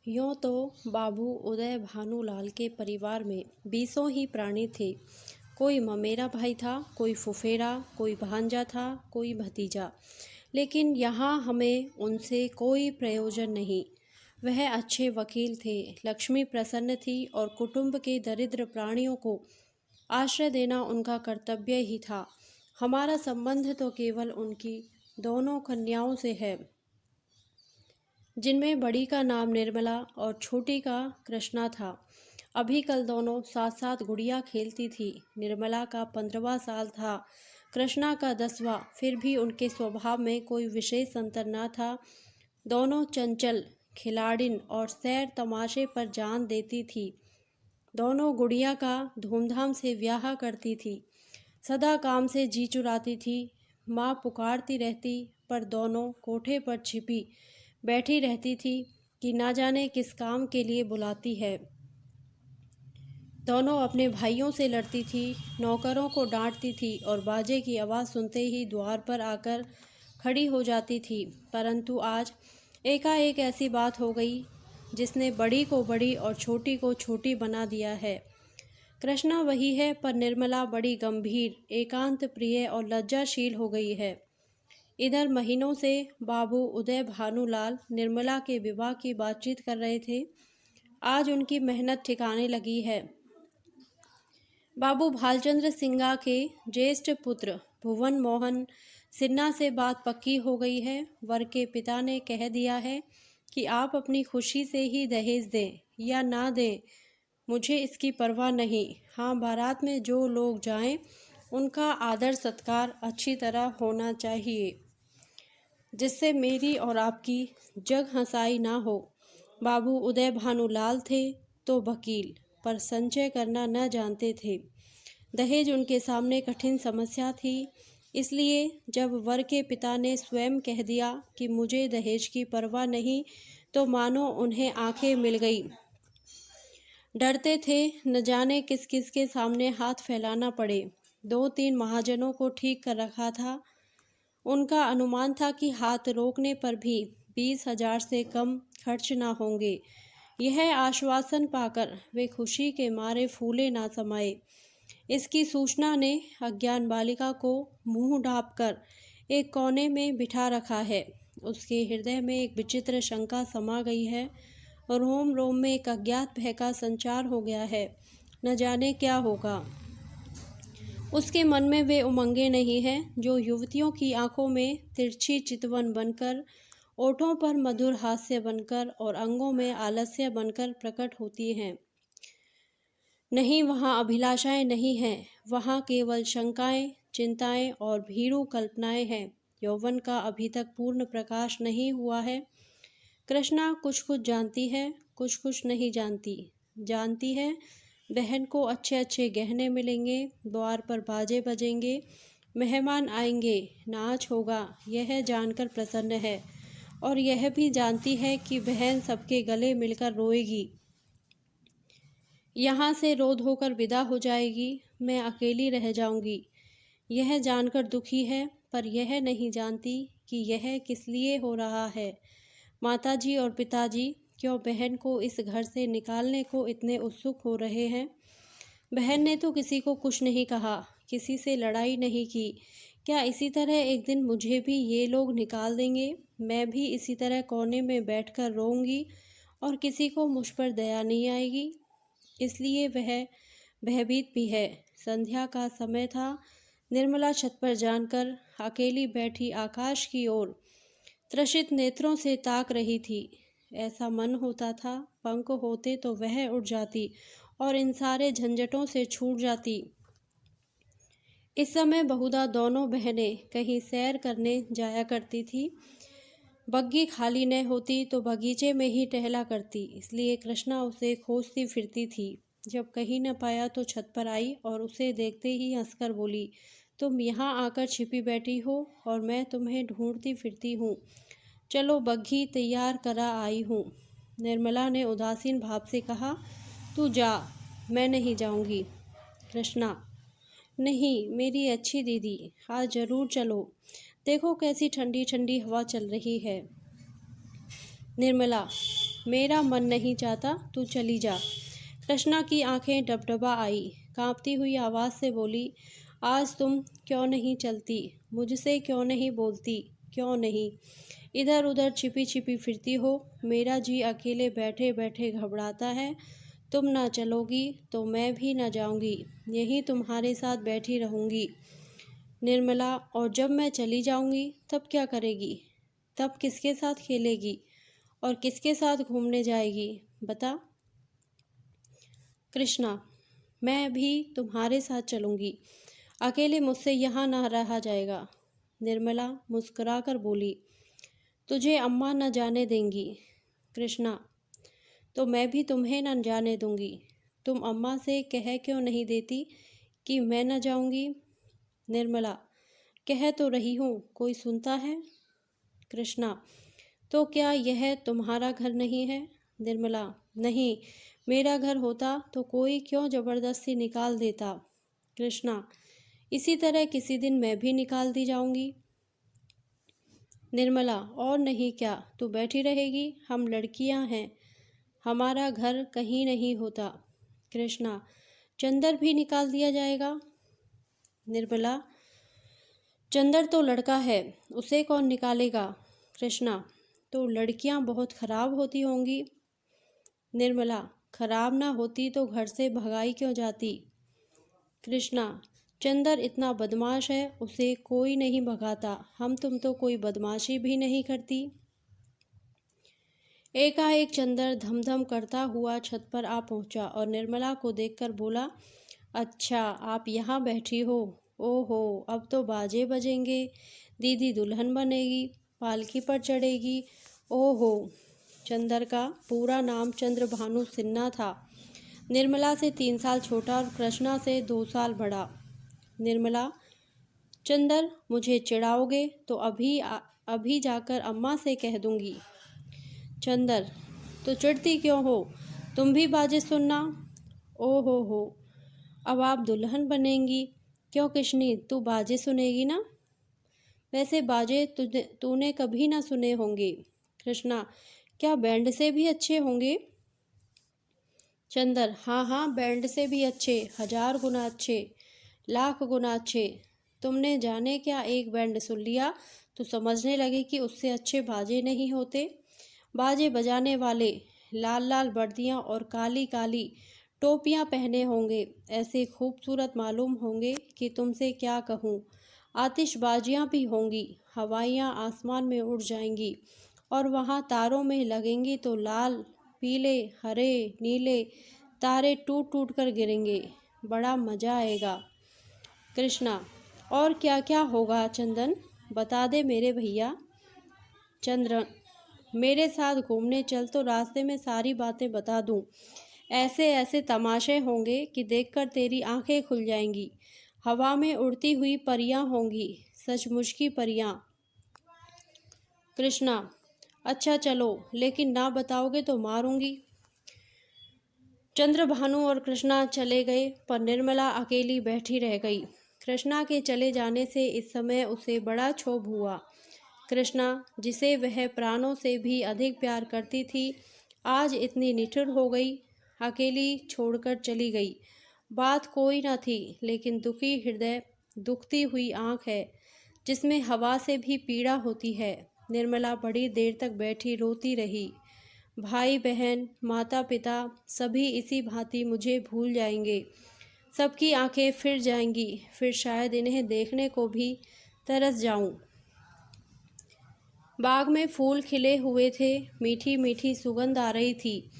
यूँ तो बाबू उदय भानुलाल के परिवार में बीसों ही प्राणी थे। कोई ममेरा भाई था, कोई फुफेरा, कोई भांजा था, कोई भतीजा। लेकिन यहाँ हमें उनसे कोई प्रयोजन नहीं। वह अच्छे वकील थे, लक्ष्मी प्रसन्न थी और कुटुंब के दरिद्र प्राणियों को आश्रय देना उनका कर्तव्य ही था। हमारा संबंध तो केवल उनकी दोनों कन्याओं से है, जिनमें बड़ी का नाम निर्मला और छोटी का कृष्णा था। अभी कल दोनों साथ साथ गुड़िया खेलती थी। निर्मला का 15वां साल था, कृष्णा का 10वां। फिर भी उनके स्वभाव में कोई विशेष अंतर न था। दोनों चंचल, खिलाड़िन और सैर तमाशे पर जान देती थी। दोनों गुड़िया का धूमधाम से ब्याह करती थी। सदा काम से जी चुराती थी। माँ पुकारती रहती, पर दोनों कोठे पर छिपी बैठी रहती थी कि ना जाने किस काम के लिए बुलाती है। दोनों अपने भाइयों से लड़ती थी, नौकरों को डांटती थी और बाजे की आवाज़ सुनते ही द्वार पर आकर खड़ी हो जाती थी। परंतु आज एकाएक ऐसी बात हो गई जिसने बड़ी को बड़ी और छोटी को छोटी बना दिया है। कृष्णा वही है, पर निर्मला बड़ी गंभीर, एकांत प्रिय और लज्जाशील हो गई है। इधर महीनों से बाबू उदय भानुलाल निर्मला के विवाह की बातचीत कर रहे थे। आज उनकी मेहनत ठिकाने लगी है। बाबू भालचंद्र सिंघा के ज्येष्ठ पुत्र भुवन मोहन सिन्हा से बात पक्की हो गई है। वर के पिता ने कह दिया है कि आप अपनी खुशी से ही दहेज दें या ना दें, मुझे इसकी परवाह नहीं। हाँ, बारात में जो लोग जाएं, उनका आदर सत्कार अच्छी तरह होना चाहिए, जिससे मेरी और आपकी जग हंसाई ना हो। बाबू उदय भानुलाल थे तो वकील, पर संचय करना न जानते थे। दहेज उनके सामने कठिन समस्या थी। इसलिए जब वर के पिता ने स्वयं कह दिया कि मुझे दहेज की परवाह नहीं, तो मानो उन्हें आंखें मिल गई। डरते थे न जाने किस किस के सामने हाथ फैलाना पड़े। 2-3 महाजनों को ठीक कर रखा था। उनका अनुमान था कि हाथ रोकने पर भी 20,000 से कम खर्च ना होंगे। यह आश्वासन पाकर वे खुशी के मारे फूले ना समाये। इसकी सूचना ने अज्ञान बालिका को मुंह ढांपकर एक कोने में बिठा रखा है। उसके हृदय में एक विचित्र शंका समा गई है और रोम रोम में एक अज्ञात भय का संचार हो गया है। न जाने क्या होगा। उसके मन में वे उमंगें नहीं हैं जो युवतियों की आंखों में तिरछी चितवन बनकर, ओठों पर मधुर हास्य बनकर और अंगों में आलस्य बनकर प्रकट होती हैं। नहीं, वहाँ अभिलाषाएं नहीं हैं, वहाँ केवल शंकाएं, चिंताएं और भीरू कल्पनाएं हैं। यौवन का अभी तक पूर्ण प्रकाश नहीं हुआ है। कृष्णा कुछ कुछ जानती है, कुछ कुछ नहीं जानती। जानती है बहन को अच्छे अच्छे गहने मिलेंगे, द्वार पर बाजे बजेंगे, मेहमान आएंगे, नाच होगा, यह जानकर प्रसन्न है। और यह भी जानती है कि बहन सबके गले मिलकर रोएगी, यहाँ से रो धोकर विदा हो जाएगी, मैं अकेली रह जाऊंगी। यह जानकर दुखी है, पर यह नहीं जानती कि यह किस लिए हो रहा है। माताजी और पिताजी क्यों बहन को इस घर से निकालने को इतने उत्सुक हो रहे हैं। बहन ने तो किसी को कुछ नहीं कहा, किसी से लड़ाई नहीं की। क्या इसी तरह एक दिन मुझे भी ये लोग निकाल देंगे? मैं भी इसी तरह कोने में बैठकर रोऊंगी और किसी को मुझ पर दया नहीं आएगी। इसलिए वह भयभीत भी है। संध्या का समय था। निर्मला छत पर जानकर अकेली बैठी आकाश की ओर त्रसित नेत्रों से ताक रही थी। ऐसा मन होता था पंख होते तो वह उड़ जाती और इन सारे झंझटों से छूट जाती। इस समय बहुधा दोनों बहनें कहीं सैर करने जाया करती थी। बग्गी खाली न होती तो बगीचे में ही टहला करती, इसलिए कृष्णा उसे खोजती फिरती थी। जब कहीं न पाया तो छत पर आई और उसे देखते ही हंसकर बोली, तुम यहाँ आकर छिपी बैठी हो और मैं तुम्हें ढूंढती फिरती हूँ। चलो, बग्घी तैयार करा आई हूँ। निर्मला ने उदासीन भाव से कहा, तू जा, मैं नहीं जाऊंगी। कृष्णा, नहीं मेरी अच्छी दीदी, आज जरूर चलो, देखो कैसी ठंडी ठंडी हवा चल रही है। निर्मला, मेरा मन नहीं चाहता, तू चली जा। कृष्णा की आंखें डबडबा आई, कांपती हुई आवाज़ से बोली, आज तुम क्यों नहीं चलती? मुझसे क्यों नहीं बोलती? क्यों नहीं इधर उधर छिपी छिपी फिरती हो? मेरा जी अकेले बैठे बैठे घबराता है। तुम ना चलोगी तो मैं भी ना जाऊंगी, यहीं तुम्हारे साथ बैठी रहूंगी निर्मला। और जब मैं चली जाऊंगी तब क्या करेगी? तब किसके साथ खेलेगी और किसके साथ घूमने जाएगी? बता। कृष्णा, मैं भी तुम्हारे साथ चलूंगी, अकेले मुझसे यहाँ ना रहा जाएगा। निर्मला मुस्कुराकर बोली, तुझे अम्मा न जाने देंगी। कृष्णा, तो मैं भी तुम्हें न जाने दूंगी। तुम अम्मा से कह क्यों नहीं देती कि मैं न जाऊंगी? निर्मला, कह तो रही हूँ, कोई सुनता है? कृष्णा, तो क्या यह तुम्हारा घर नहीं है? निर्मला, नहीं, मेरा घर होता तो कोई क्यों जबरदस्ती निकाल देता? कृष्णा, इसी तरह किसी दिन मैं भी निकाल दी जाऊंगी। निर्मला, और नहीं क्या, तू बैठी रहेगी? हम लड़कियां हैं, हमारा घर कहीं नहीं होता। कृष्णा, चंदर भी निकाल दिया जाएगा? निर्मला, चंदर तो लड़का है, उसे कौन निकालेगा? कृष्णा, तो लड़कियां बहुत खराब होती होंगी। निर्मला, खराब ना होती तो घर से भगाई क्यों जाती? कृष्णा, चंदर इतना बदमाश है, उसे कोई नहीं भगाता। हम तुम तो कोई बदमाशी भी नहीं करती। एकाएक चंदर धमधम करता हुआ छत पर आ पहुंचा और निर्मला को देखकर बोला, अच्छा आप यहाँ बैठी हो? ओहो, अब तो बाजे बजेंगे, दीदी दुल्हन बनेगी, पालकी पर चढ़ेगी। ओहो। चंदर का पूरा नाम चंद्रभानु सिन्हा था। निर्मला से 3 साल छोटा और कृष्णा से 2 साल बड़ा। निर्मला, चंदर मुझे चिढ़ाओगे तो अभी जाकर अम्मा से कह दूंगी। चंदर, तो चिढ़ती क्यों हो? तुम भी बाजे सुनना। ओ हो, अब आप दुल्हन बनेंगी। क्यों किशनी, तू बाजे सुनेगी ना? वैसे बाजे तूने कभी ना सुने होंगे। कृष्णा, क्या बैंड से भी अच्छे होंगे? चंदर, हाँ हाँ, बैंड से भी अच्छे, 1000 गुना अच्छे, लाख गुना अच्छे। तुमने जाने क्या एक बैंड सुन लिया तो समझने लगे कि उससे अच्छे बाजे नहीं होते। बाजे बजाने वाले लाल लाल वर्दियाँ और काली काली टोपियाँ पहने होंगे, ऐसे खूबसूरत मालूम होंगे कि तुमसे क्या कहूँ। आतिशबाजियाँ भी होंगी, हवाइयाँ आसमान में उड़ जाएंगी और वहाँ तारों में लगेंगी तो लाल पीले हरे नीले तारे टूट टूट कर गिरेंगे। बड़ा मज़ा आएगा। कृष्णा, और क्या क्या होगा चंदन, बता दे मेरे भैया। चंद्र, मेरे साथ घूमने चल तो रास्ते में सारी बातें बता दूं। ऐसे ऐसे तमाशे होंगे कि देखकर तेरी आंखें खुल जाएंगी। हवा में उड़ती हुई परियां होंगी, सचमुच की परियां। कृष्णा, अच्छा चलो, लेकिन ना बताओगे तो मारूंगी। चंद्रभानु और कृष्णा चले गए पर निर्मला अकेली बैठी रह गई। कृष्णा के चले जाने से इस समय उसे बड़ा क्षोभ हुआ। कृष्णा, जिसे वह प्राणों से भी अधिक प्यार करती थी, आज इतनी निठुर हो गई, अकेली छोड़कर चली गई। बात कोई न थी, लेकिन दुखी हृदय, दुखती हुई आंख है जिसमें हवा से भी पीड़ा होती है। निर्मला बड़ी देर तक बैठी रोती रही। भाई बहन माता पिता सभी इसी भांति मुझे भूल जाएंगे। सबकी आंखें फिर जाएंगी, फिर शायद इन्हें देखने को भी तरस जाऊं। बाग में फूल खिले हुए थे, मीठी मीठी सुगंध आ रही थी।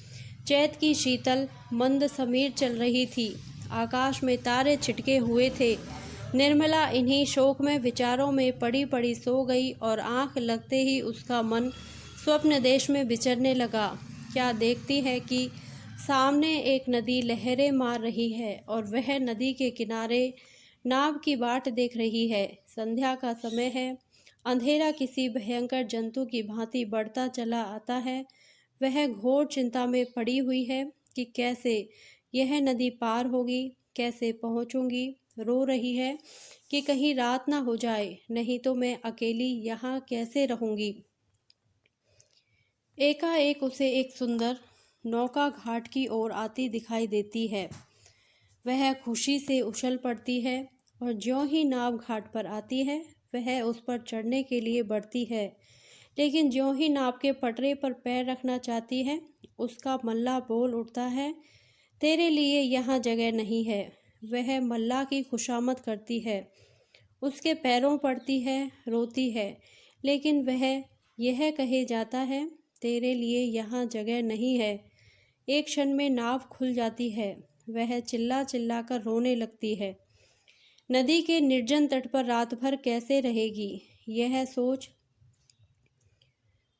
चैत की शीतल मंद समीर चल रही थी। आकाश में तारे छिटके हुए थे। निर्मला इन्हीं शोकमय विचारों में पड़ी पड़ी सो गई और आंख लगते ही उसका मन स्वप्न देश में विचरने लगा। क्या देखती है कि सामने एक नदी लहरें मार रही है और वह नदी के किनारे नाव की बाट देख रही है। संध्या का समय है। अंधेरा किसी भयंकर जंतु की भांति बढ़ता चला आता है। वह घोर चिंता में पड़ी हुई है कि कैसे यह नदी पार होगी, कैसे पहुंचूंगी। रो रही है कि कहीं रात ना हो जाए, नहीं तो मैं अकेली यहाँ कैसे रहूंगी। एकाएक उसे एक सुंदर नौका घाट की ओर आती दिखाई देती है। वह खुशी से उछल पड़ती है और ज्यों ही नाव घाट पर आती है वह उस पर चढ़ने के लिए बढ़ती है, लेकिन ज्यों ही नाव के पटरे पर पैर रखना चाहती है उसका मल्लाह बोल उठता है, तेरे लिए यहाँ जगह नहीं है। वह मल्लाह की खुशामद करती है, उसके पैरों पड़ती है, रोती है, लेकिन वह यह कहे जाता है, तेरे लिए यहाँ जगह नहीं है। एक क्षण में नाव खुल जाती है, वह चिल्ला चिल्ला कर रोने लगती है। नदी के निर्जन तट पर रात भर कैसे रहेगी, यह सोच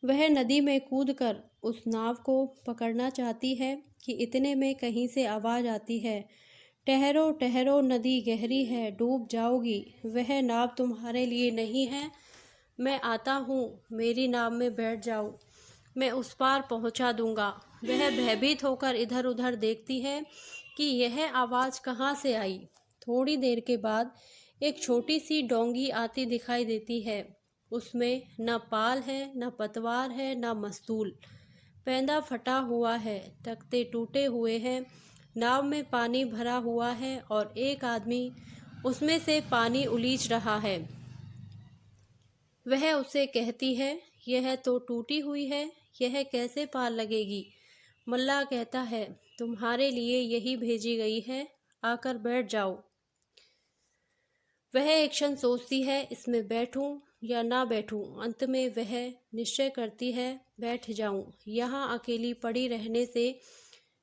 वह नदी में कूदकर उस नाव को पकड़ना चाहती है कि इतने में कहीं से आवाज़ आती है, ठहरो ठहरो, नदी गहरी है, डूब जाओगी। वह नाव तुम्हारे लिए नहीं है, मैं आता हूँ, मेरी नाव में बैठ जाओ, मैं उस पार पहुँचा दूँगा। वह भयभीत होकर इधर उधर देखती है कि यह आवाज़ कहाँ से आई। थोड़ी देर के बाद एक छोटी सी डोंगी आती दिखाई देती है। उसमें न पाल है, न पतवार है, न मस्तूल। पैंदा फटा हुआ है, तख्ते टूटे हुए हैं, नाव में पानी भरा हुआ है और एक आदमी उसमें से पानी उलीच रहा है। वह उसे कहती है, यह तो टूटी हुई है, यह कैसे पार लगेगी। मल्लाह कहता है, तुम्हारे लिए यही भेजी गई है, आकर बैठ जाओ। वह एक क्षण सोचती है, इसमें बैठूं या ना बैठूं। अंत में वह निश्चय करती है, बैठ जाऊं। यहाँ अकेली पड़ी रहने से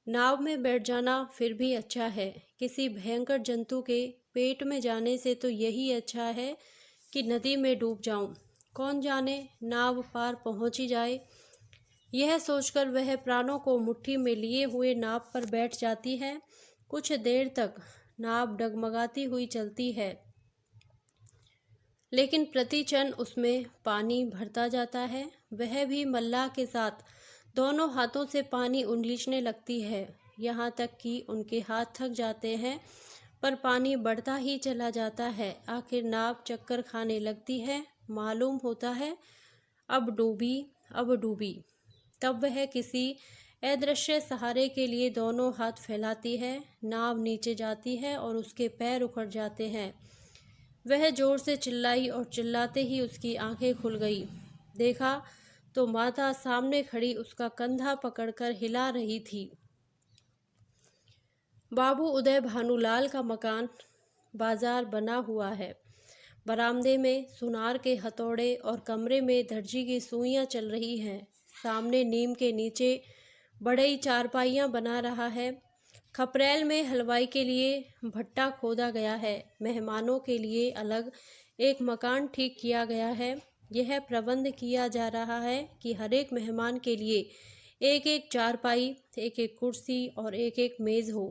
नाव में बैठ जाना फिर भी अच्छा है। किसी भयंकर जंतु के पेट में जाने से तो यही अच्छा है कि नदी में डूब जाऊं। कौन जाने नाव पार पहुंच ही जाए। यह सोचकर वह प्राणों को मुट्ठी में लिए हुए नाव पर बैठ जाती है। कुछ देर तक नाव डगमगाती हुई चलती है, लेकिन प्रति क्षण उसमें पानी भरता जाता है। वह भी मल्लाह के साथ दोनों हाथों से पानी उलीचने लगती है, यहाँ तक कि उनके हाथ थक जाते हैं, पर पानी बढ़ता ही चला जाता है। आखिर नाव चक्कर खाने लगती है। मालूम होता है अब डूबी, अब डूबी। तब वह किसी अदृश्य सहारे के लिए दोनों हाथ फैलाती है। नाव नीचे जाती है और उसके पैर उखड़ जाते हैं। वह जोर से चिल्लाई और चिल्लाते ही उसकी आंखें खुल गई। देखा तो माता सामने खड़ी उसका कंधा पकड़कर हिला रही थी। बाबू उदय भानुलाल का मकान बाजार बना हुआ है। बरामदे में सुनार के हथौड़े और कमरे में दर्जी की सुइयां चल रही हैं। सामने नीम के नीचे बड़ई चारपाइयां बना रहा है। खपरेल में हलवाई के लिए भट्टा खोदा गया है। मेहमानों के लिए अलग एक मकान ठीक किया गया है। यह प्रबंध किया जा रहा है कि हर एक मेहमान के लिए एक एक चारपाई, एक एक कुर्सी और एक एक मेज़ हो।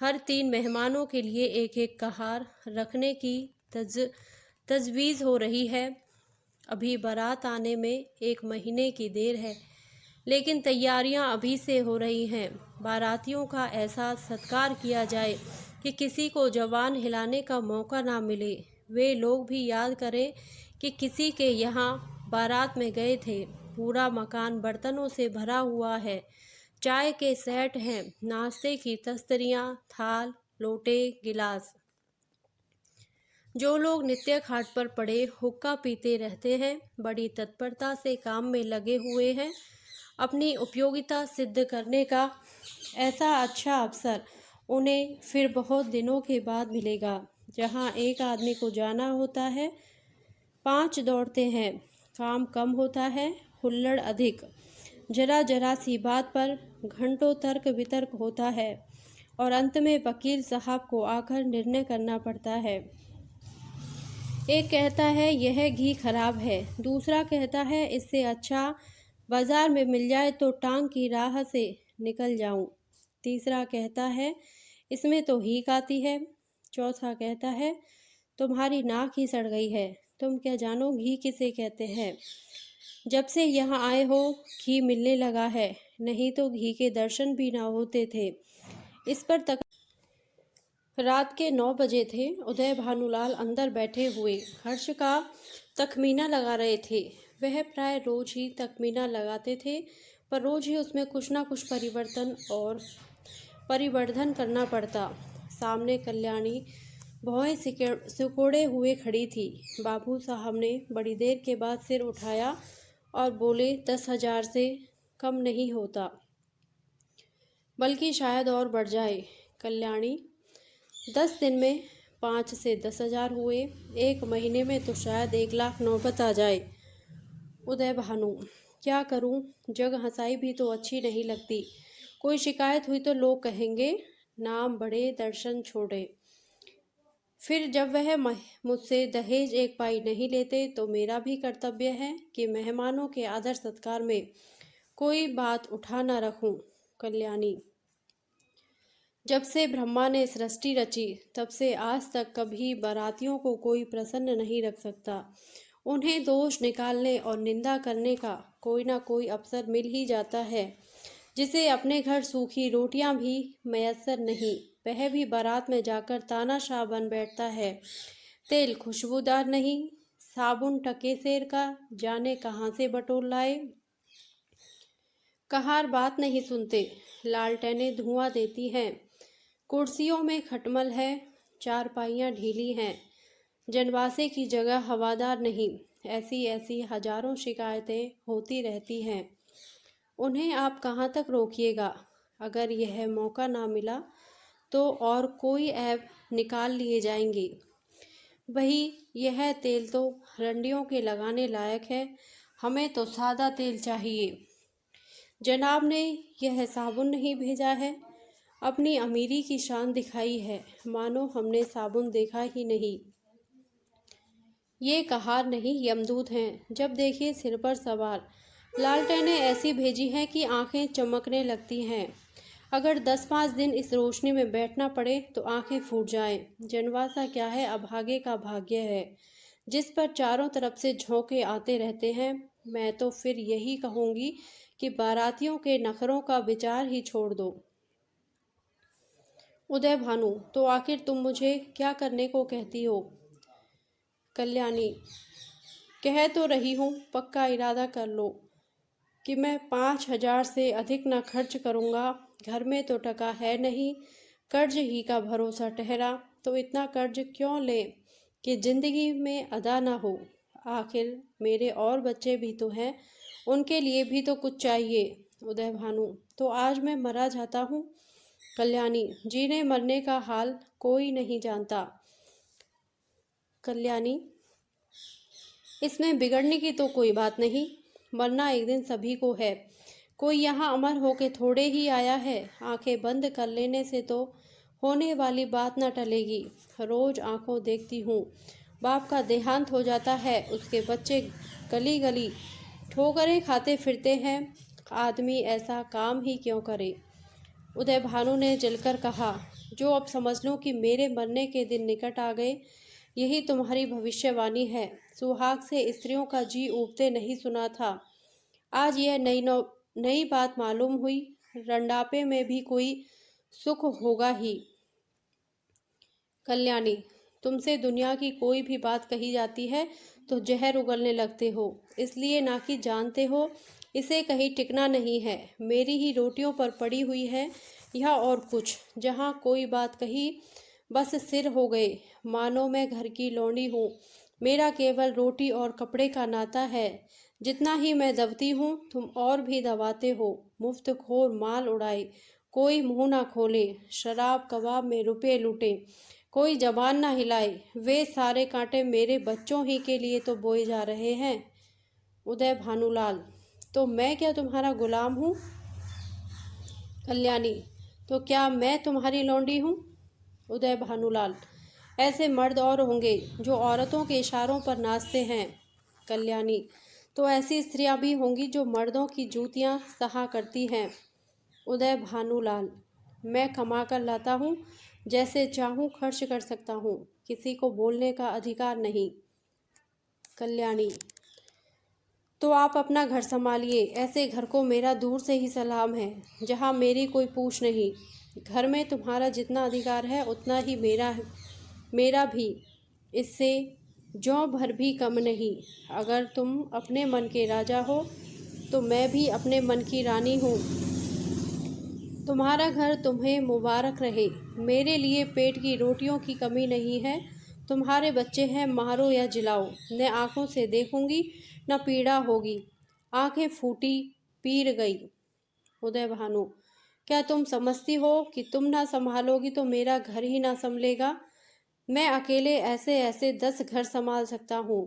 हर 3 मेहमानों के लिए एक एक कहार रखने की तजवीज़ हो रही है। अभी बारात आने में 1 महीने की देर है, लेकिन तैयारियां अभी से हो रही हैं। बारातियों का ऐसा सत्कार किया जाए कि किसी को जवान हिलाने का मौका ना मिले। वे लोग भी याद करें कि किसी के यहाँ बारात में गए थे। पूरा मकान बर्तनों से भरा हुआ है। चाय के सेट हैं, नाश्ते की तस्तरियाँ, थाल, लोटे, गिलास। जो लोग नित्य खाट पर पड़े हुक्का पीते रहते हैं, बड़ी तत्परता से काम में लगे हुए हैं। अपनी उपयोगिता सिद्ध करने का ऐसा अच्छा अवसर उन्हें फिर बहुत दिनों के बाद मिलेगा। जहाँ एक आदमी को जाना होता है, 5 दौड़ते हैं। काम कम होता है, हुल्लड़ अधिक। जरा जरा सी बात पर घंटों तर्क वितर्क होता है और अंत में वकील साहब को आकर निर्णय करना पड़ता है। एक कहता है यह घी खराब है, दूसरा कहता है इससे अच्छा बाजार में मिल जाए तो टांग की राह से निकल जाऊं। तीसरा कहता है इसमें तो हीक आती है। चौथा कहता है तुम्हारी नाक ही सड़ गई है, तुम क्या जानो घी किसे कहते हैं। जब से यहाँ आए हो घी मिलने लगा है, नहीं तो घी के दर्शन भी ना होते थे। इस पर तक रात के 9 बजे थे। उदय भानुलाल अंदर बैठे हुए हर्ष का तखमीना लगा रहे थे। वह प्राय रोज ही तखमीना लगाते थे, पर रोज ही उसमें कुछ ना कुछ परिवर्धन करना पड़ता। सामने कल्याणी भौहें सिकोड़े हुए खड़ी थी। बाबू साहब ने बड़ी देर के बाद सिर उठाया और बोले, 10,000 से कम नहीं होता, बल्कि शायद और बढ़ जाए। कल्याणी, 10 दिन में 5 से 10,000 हुए, 1 महीने में तो शायद 1 लाख नौबत आ जाए। उदय भानु, क्या करूं, जग हंसाई भी तो अच्छी नहीं लगती। कोई शिकायत हुई तो लोग कहेंगे नाम बढ़े दर्शन छोड़े। फिर जब वह मुझसे दहेज 1 पाई नहीं लेते तो मेरा भी कर्तव्य है कि मेहमानों के आदर सत्कार में कोई बात उठा न रखूं। कल्याणी, जब से ब्रह्मा ने सृष्टि रची तब से आज तक कभी बारातियों को कोई प्रसन्न नहीं रख सकता। उन्हें दोष निकालने और निंदा करने का कोई ना कोई अवसर मिल ही जाता है। जिसे अपने घर सूखी रोटियां भी मयस्सर नहीं, वह भी बारात में जाकर तानाशाह बन बैठता है। तेल खुशबूदार नहीं, साबुन टके सेर का जाने कहाँ से बटोर लाए। कहार बात नहीं सुनते, लालटेनें धुआं देती हैं, कुर्सियों में खटमल है, चारपाइयाँ ढीली हैं, जनवासे की जगह हवादार नहीं। ऐसी ऐसी हजारों शिकायतें होती रहती हैं। उन्हें आप कहाँ तक रोकिएगा। अगर यह मौका ना मिला तो और कोई ऐब निकाल लिए जाएंगे। वही यह तेल तो रंडियों के लगाने लायक है, हमें तो सादा तेल चाहिए। जनाब ने यह साबुन नहीं भेजा है, अपनी अमीरी की शान दिखाई है, मानो हमने साबुन देखा ही नहीं। ये कहार नहीं यमदूत हैं, जब देखिए सिर पर सवार। लालटेनें ऐसी भेजी हैं कि आंखें चमकने लगती हैं। अगर 10-5 दिन इस रोशनी में बैठना पड़े तो आंखें फूट जाएं। जनवासा क्या है, अभागे का भाग्य है, जिस पर चारों तरफ से झोंके आते रहते हैं। मैं तो फिर यही कहूँगी कि बारातियों के नखरों का विचार ही छोड़ दो। उदय भानु, तो आखिर तुम मुझे क्या करने को कहती हो। कल्याणी, कह तो रही हूँ, पक्का इरादा कर लो कि मैं 5,000 से अधिक न खर्च करूँगा। घर में तो टका है नहीं, कर्ज ही का भरोसा ठहरा, तो इतना कर्ज क्यों ले कि जिंदगी में अदा ना हो। आखिर मेरे और बच्चे भी तो हैं, उनके लिए भी तो कुछ चाहिए। उदय भानु, तो आज मैं मरा जाता हूँ। कल्याणी, जीने मरने का हाल कोई नहीं जानता। कल्याणी, इसमें बिगड़ने की तो कोई बात नहीं, मरना एक दिन सभी को है। कोई यहाँ अमर होके थोड़े ही आया है। आंखें बंद कर लेने से तो होने वाली बात न टलेगी। रोज आंखों देखती हूँ, बाप का देहांत हो जाता है, उसके बच्चे गली गली ठोकरें खाते फिरते हैं। आदमी ऐसा काम ही क्यों करे। उदय भानु ने जलकर कहा, जो अब समझ लो कि मेरे मरने के दिन निकट आ गए। यही तुम्हारी भविष्यवाणी है। सुहाग से स्त्रियों का जी ऊबते नहीं सुना था, आज यह नई बात मालूम हुई। रंडापे में भी कोई सुख होगा ही। कल्याणी, तुमसे दुनिया की कोई भी बात कही जाती है तो जहर उगलने लगते हो, इसलिए ना कि जानते हो इसे कहीं टिकना नहीं है। मेरी ही रोटियों पर पड़ी हुई है यह और कुछ। जहाँ कोई बात कही बस सिर हो गए, मानो मैं घर की लौंडी हूँ। मेरा केवल रोटी और कपड़े का नाता है। जितना ही मैं दबती हूँ तुम और भी दबाते हो। मुफ्त खोर माल उड़ाए, कोई मुंह ना खोले। शराब कबाब में रुपए लूटे, कोई जबान ना हिलाए। वे सारे कांटे मेरे बच्चों ही के लिए तो बोए जा रहे हैं। उदय भानुलाल, तो मैं क्या तुम्हारा गुलाम हूँ। कल्याणी, तो क्या मैं तुम्हारी लौंडी हूँ। उदय भानुलाल, ऐसे मर्द और होंगे जो औरतों के इशारों पर नाचते हैं। कल्याणी, तो ऐसी स्त्रियां भी होंगी जो मर्दों की जूतियां सहा करती हैं। उदय भानुलाल, मैं कमा कर लाता हूँ, जैसे चाहूँ खर्च कर सकता हूँ, किसी को बोलने का अधिकार नहीं। कल्याणी, तो आप अपना घर संभालिए। ऐसे घर को मेरा दूर से ही सलाम है, जहाँ मेरी कोई पूछ नहीं। घर में तुम्हारा जितना अधिकार है उतना ही मेरा भी। इससे ज्यों भर भी कम नहीं। अगर तुम अपने मन के राजा हो तो मैं भी अपने मन की रानी हूँ। तुम्हारा घर तुम्हें मुबारक रहे। मेरे लिए पेट की रोटियों की कमी नहीं है। तुम्हारे बच्चे हैं, मारो या जिलाओ, न आँखों से देखूंगी न पीड़ा होगी। आंखें फूटी, पीर गई। उदय भानु, क्या तुम समझती हो कि तुम ना संभालोगी तो मेरा घर ही ना संभलेगा? मैं अकेले ऐसे ऐसे 10 घर संभाल सकता हूँ।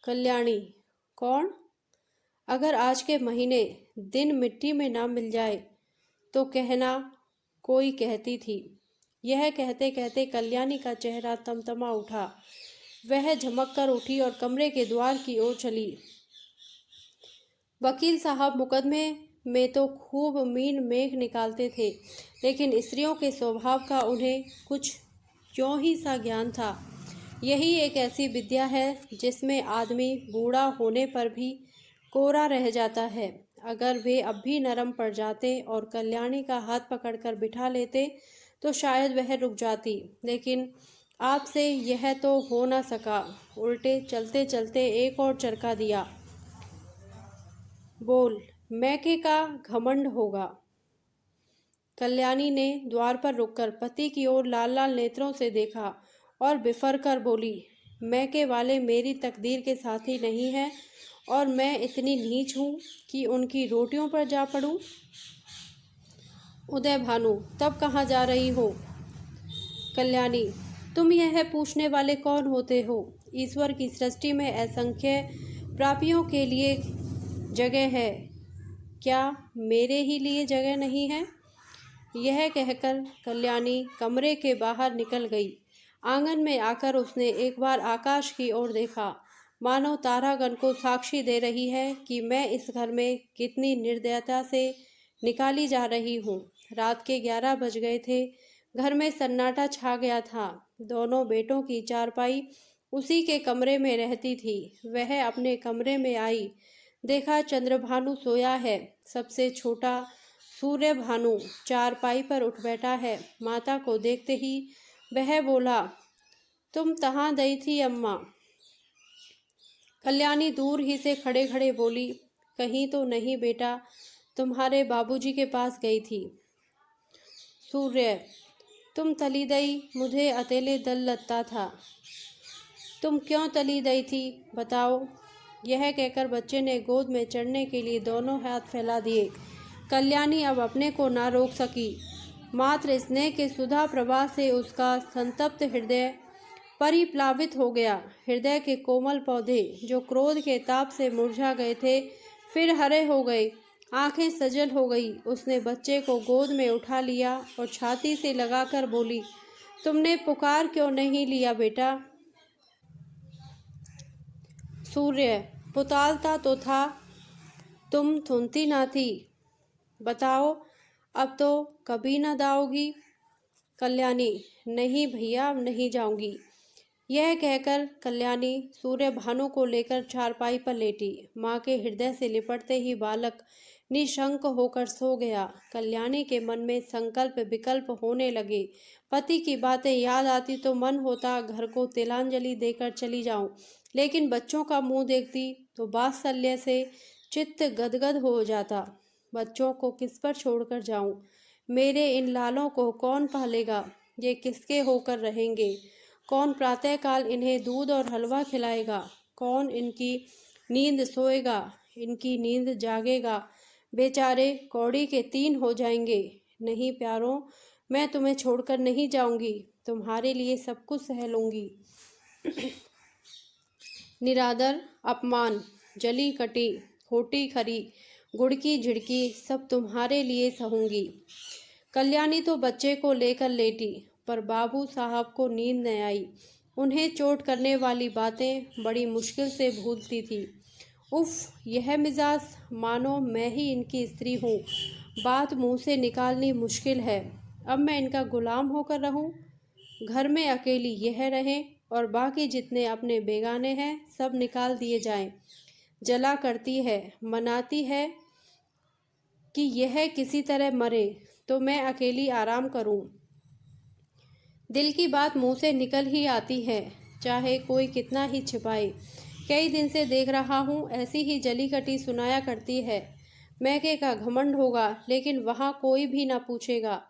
कल्याणी, कौन? अगर आज के महीने दिन मिट्टी में ना मिल जाए तो कहना, कोई कहती थी। यह कहते कहते कल्याणी का चेहरा तमतमा उठा। वह झमक कर उठी और कमरे के द्वार की ओर चली। वकील साहब मुकदमे में तो खूब मीन मेघ निकालते थे, लेकिन स्त्रियों के स्वभाव का उन्हें कुछ क्यों ही सा ज्ञान था। यही एक ऐसी विद्या है जिसमें आदमी बूढ़ा होने पर भी कोरा रह जाता है। अगर वे अब भी नरम पड़ जाते और कल्याणी का हाथ पकड़कर बिठा लेते तो शायद वह रुक जाती, लेकिन आपसे यह तो हो ना सका। उल्टे चलते चलते एक और चरका दिया। बोल, मैके का घमंड होगा। कल्याणी ने द्वार पर रुककर पति की ओर लाल लाल नेत्रों से देखा और बिफर कर बोली, मैके वाले मेरी तकदीर के साथी नहीं हैं और मैं इतनी नीच हूँ कि उनकी रोटियों पर जा पड़ूं। उदय भानु, तब कहाँ जा रही हो? कल्याणी, तुम यह पूछने वाले कौन होते हो? ईश्वर की सृष्टि में असंख्य प्रापियों के लिए जगह है, क्या मेरे ही लिए जगह नहीं है? यह कहकर कल्याणी कमरे के बाहर निकल गई। आंगन में आकर उसने एक बार आकाश की ओर देखा, मानो तारागण को साक्षी दे रही है कि मैं इस घर में कितनी निर्दयता से निकाली जा रही हूँ। रात के 11 बज गए थे। घर में सन्नाटा छा गया था। दोनों बेटों की चारपाई उसी के कमरे में रहती थी। वह अपने कमरे में आई, देखा चंद्रभानु सोया है। सबसे छोटा सूर्य भानु चारपाई पर उठ बैठा है। माता को देखते ही वह बोला, तुम कहाँ गई थी अम्मा? कल्याणी दूर ही से खड़े खड़े बोली, कहीं तो नहीं बेटा, तुम्हारे बाबूजी के पास गई थी। सूर्य, तुम तली दई, मुझे अकेले दल लगता था। तुम क्यों तली दई थी, बताओ। यह कहकर बच्चे ने गोद में चढ़ने के लिए दोनों हाथ फैला दिए। कल्याणी अब अपने को ना रोक सकी। मात्र स्नेह के सुधा प्रवाह से उसका संतप्त हृदय परिप्लावित हो गया। हृदय के कोमल पौधे जो क्रोध के ताप से मुरझा गए थे, फिर हरे हो गए। आंखें सजल हो गई। उसने बच्चे को गोद में उठा लिया और छाती से लगाकर बोली, तुमने पुकार क्यों नहीं लिया बेटा? सूर्य, पुतालता तो था, तुम सुनती ना थी। बताओ, अब तो कभी ना दाओगी? कल्याणी, नहीं भैया, अब नहीं जाऊंगी। यह कहकर कल्याणी सूर्य भानु को लेकर चारपाई पर लेटी। माँ के हृदय से लिपटते ही बालक निशंक होकर सो गया। कल्याणी के मन में संकल्प विकल्प होने लगे। पति की बातें याद आती तो मन होता घर को तिलांजलि देकर चली जाऊं, लेकिन बच्चों का मुंह देखती तो वात्सल्य से चित्त गदगद हो जाता। बच्चों को किस पर छोड़कर जाऊं? मेरे इन लालों को कौन पालेगा? ये किसके होकर रहेंगे? कौन प्रातःकाल इन्हें दूध और हलवा खिलाएगा? कौन इनकी नींद सोएगा, इनकी नींद जागेगा? बेचारे कौड़ी के 3 हो जाएंगे। नहीं प्यारों, मैं तुम्हें छोड़कर नहीं जाऊंगी। तुम्हारे लिए सब कुछ सह लूंगी। निरादर, अपमान, जली कटी, खोटी खरी, गुड़की झिड़की सब तुम्हारे लिए सहूंगी। कल्याणी तो बच्चे को लेकर लेटी, पर बाबू साहब को नींद न आई। उन्हें चोट करने वाली बातें बड़ी मुश्किल से भूलती थी। उफ, यह मिजाज, मानो मैं ही इनकी स्त्री हूँ। बात मुंह से निकालनी मुश्किल है। अब मैं इनका गुलाम होकर रहूं? घर में अकेली यह रहें और बाकी जितने अपने बेगाने हैं सब निकाल दिए जाएं। जला करती है, मनाती है कि यह किसी तरह मरे तो मैं अकेली आराम करूं। दिल की बात मुंह से निकल ही आती है। चाहे कोई कितना ही छिपाए। कई दिन से देख रहा हूँ, ऐसी ही जली कटी सुनाया करती है। मैके का घमंड होगा, लेकिन वहाँ कोई भी ना पूछेगा।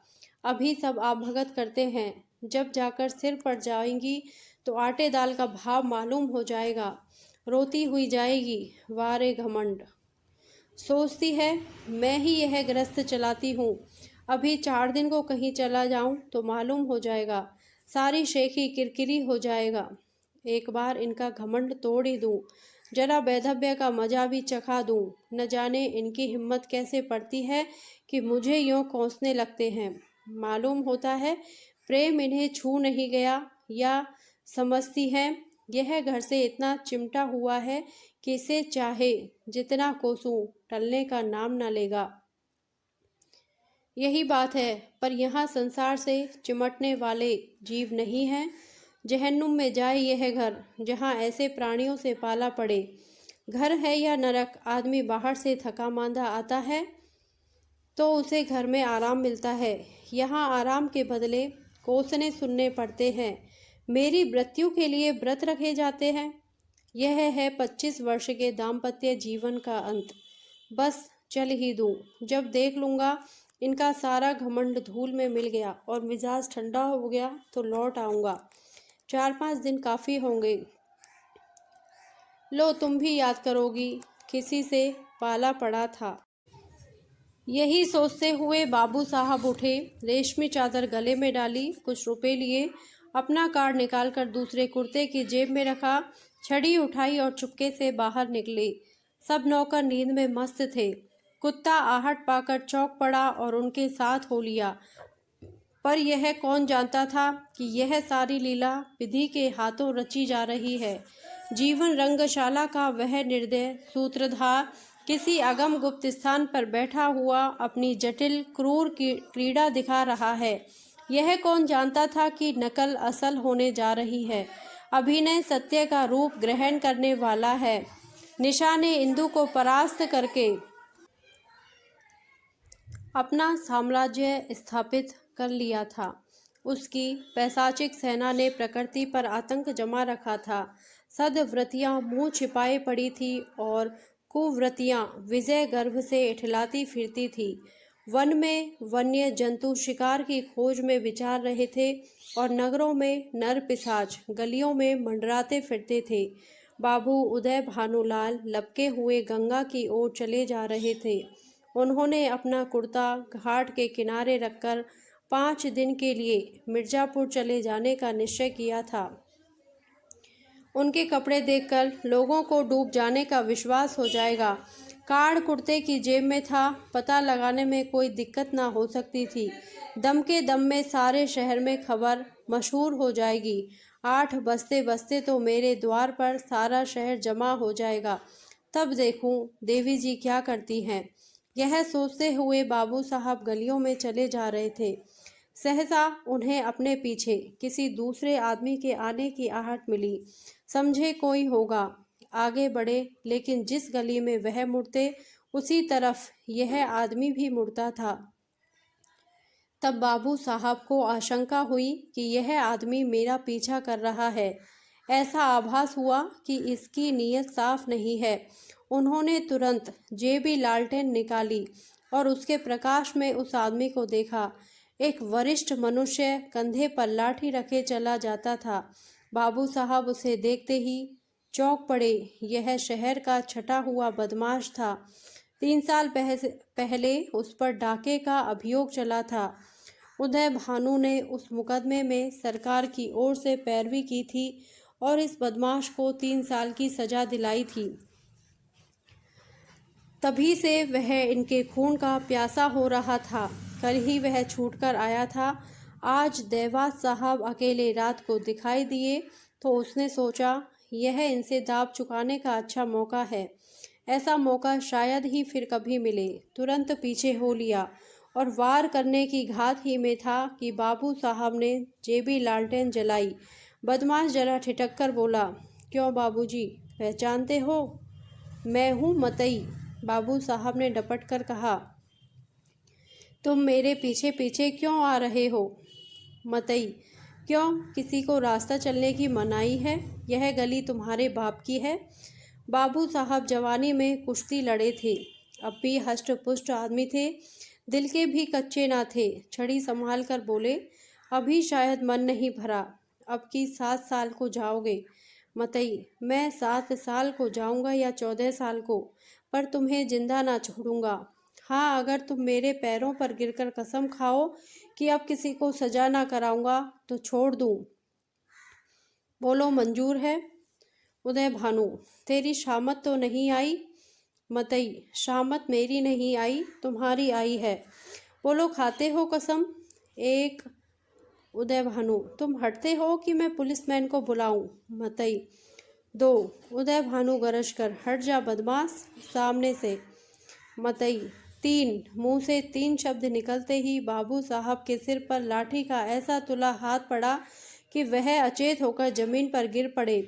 अभी सब आप भगत करते हैं, जब जाकर सिर पड़ जाएंगी तो आटे दाल का भाव मालूम हो जाएगा। रोती हुई जाएगी, वारे घमंड। सोचती है मैं ही यह गृहस्थ चलाती हूँ। अभी 4 दिन को कहीं चला जाऊं तो मालूम हो जाएगा, सारी शेखी किरकिरी हो जाएगा। एक बार इनका घमंड तोड़ ही दूं, जरा वैधव्य का मजा भी चखा दूं। न जाने इनकी हिम्मत कैसे पड़ती है कि मुझे यूं कोसने लगते हैं। मालूम होता है प्रेम इन्हें छू नहीं गया, या समझती हैं यह घर से इतना चिमटा हुआ है कि इसे चाहे जितना कोसूं टलने का नाम न लेगा। यही बात है, पर यहाँ संसार से चिमटने वाले जीव नहीं हैं। जहन्नुम में जाए यह घर, जहाँ ऐसे प्राणियों से पाला पड़े। घर है या नरक, आदमी बाहर से थका मांदा आता है तो उसे घर में आराम मिलता है। यहाँ आराम के बदले कोसने सुनने पड़ते हैं। मेरी मृत्यु के लिए व्रत रखे जाते हैं। यह है 25 वर्ष के दाम्पत्य जीवन का अंत। बस चल ही दूं, जब देख लूँगा इनका सारा घमंड धूल में मिल गया और मिजाज ठंडा हो गया तो लौट आऊँगा। 4-5 दिन काफ़ी होंगे। लो तुम भी याद करोगी, किसी से पाला पड़ा था। यही सोचते हुए बाबू साहब उठे, रेशमी चादर गले में डाली, कुछ रुपए लिए, अपना कार्ड निकालकर दूसरे कुर्ते की जेब में रखा, छड़ी उठाई और चुपके से बाहर निकले। सब नौकर नींद में मस्त थे। कुत्ता आहट पाकर चौंक पड़ा और उनके साथ हो लिया। पर यह कौन जानता था कि यह सारी लीला विधि के हाथों रची जा रही है। जीवन रंगशाला का वह निर्दय सूत्रधार किसी अगम गुप्त स्थान पर बैठा हुआ अपनी जटिल क्रूर क्रीड़ा दिखा रहा है। यह कौन जानता था कि नकल असल होने जा रही है। अभिनय सत्य का रूप ग्रहण करने वाला है। निशा ने इंदु को परास्त करके अपना साम्राज्य स्थापित कर लिया था। उसकी पैशाचिक सेना ने प्रकृति पर आतंक जमा रखा था। सद्व्रतियाँ मुंह छिपाए पड़ी थी और कुव्रतियाँ विजय गर्भ से इठलाती फिरती थी। वन में वन्य जंतु शिकार की खोज में विचार रहे थे और नगरों में नर पिशाच गलियों में मंडराते फिरते थे। बाबू उदय भानुलाल लपके हुए गंगा की ओर चले जा रहे थे। उन्होंने अपना कुर्ता घाट के किनारे रखकर 5 दिन के लिए मिर्जापुर चले जाने का निश्चय किया था। उनके कपड़े देखकर लोगों को डूब जाने का विश्वास हो जाएगा। कार्ड कुर्ते की जेब में था, पता लगाने में कोई दिक्कत ना हो सकती थी। दम के दम में सारे शहर में खबर मशहूर हो जाएगी। 8 बजते बजते तो मेरे द्वार पर सारा शहर जमा हो जाएगा। तब देखूं देवी जी क्या करती हैं। यह सोचते हुए बाबू साहब गलियों में चले जा रहे थे। सहसा उन्हें अपने पीछे किसी दूसरे आदमी के आने की आहट मिली। समझे कोई होगा, आगे बढ़े, लेकिन जिस गली में वह मुड़ते उसी तरफ यह आदमी भी मुड़ता था। तब बाबू साहब को आशंका हुई कि यह आदमी मेरा पीछा कर रहा है। ऐसा आभास हुआ कि इसकी नीयत साफ नहीं है। उन्होंने तुरंत जेबी लालटेन निकाली और उसके प्रकाश में उस आदमी को देखा। एक वरिष्ठ मनुष्य कंधे पर लाठी रखे चला जाता था। बाबू साहब उसे देखते ही चौंक पड़े। यह शहर का छटा हुआ बदमाश था। 3 साल पहले उस पर डाके का अभियोग चला था। उदय भानु ने उस मुकदमे में सरकार की ओर से पैरवी की थी और इस बदमाश को 3 साल की सजा दिलाई थी। तभी से वह इनके खून का प्यासा हो रहा था। कल ही वह छूटकर आया था। आज देवास साहब अकेले रात को दिखाई दिए तो उसने सोचा यह इनसे दाब चुकाने का अच्छा मौका है। ऐसा मौका शायद ही फिर कभी मिले। तुरंत पीछे हो लिया और वार करने की घात ही में था कि बाबू साहब ने जेबी लालटेन जलाई। बदमाश जरा ठिठक कर बोला, क्यों बाबूजी, पहचानते हो? मैं हूँ मतई। बाबू साहब ने डपट कर कहा, तुम मेरे पीछे पीछे क्यों आ रहे हो? मतई, क्यों, किसी को रास्ता चलने की मनाही है? यह गली तुम्हारे बाप की है? बाबू साहब जवानी में कुश्ती लड़े थे, अब भी हष्ट पुष्ट आदमी थे, दिल के भी कच्चे ना थे। छड़ी संभाल कर बोले, अभी शायद मन नहीं भरा, अब की 7 साल को जाओगे। मतई, मैं 7 साल को जाऊंगा या 14 साल को, पर तुम्हें जिंदा ना छोड़ूंगा। हाँ, अगर तुम मेरे पैरों पर गिरकर कसम खाओ कि अब किसी को सजा ना कराऊंगा तो छोड़ दूं। बोलो, मंजूर है? उदय भानु, तेरी शामत तो नहीं आई? मतई, शामत मेरी नहीं आई, तुम्हारी आई है। बोलो, खाते हो कसम? एक। उदय भानु, तुम हटते हो कि मैं पुलिसमैन को बुलाऊं? मतई, 2। उदय भानु गरज कर, हट जा बदमाश सामने से। मतई, 3। मुंह से 3 शब्द निकलते ही बाबू साहब के सिर पर लाठी का ऐसा तुला हाथ पड़ा कि वह अचेत होकर जमीन पर गिर पड़े।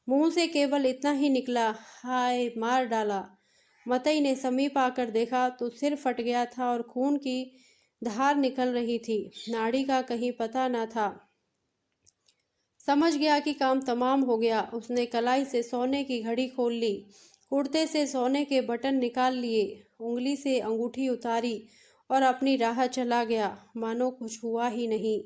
मुंह से केवल इतना ही निकला, हाय, मार डाला। मतई ने समीप आकर देखा तो सिर फट गया था और खून की धार निकल रही थी, नाड़ी का कहीं पता न था। समझ गया कि काम तमाम हो गया। उसने कलाई से सोने की घड़ी खोल ली, कुर्ते से सोने के बटन निकाल लिए, उंगली से अंगूठी उतारी और अपनी राह चला गया, मानो कुछ हुआ ही नहीं।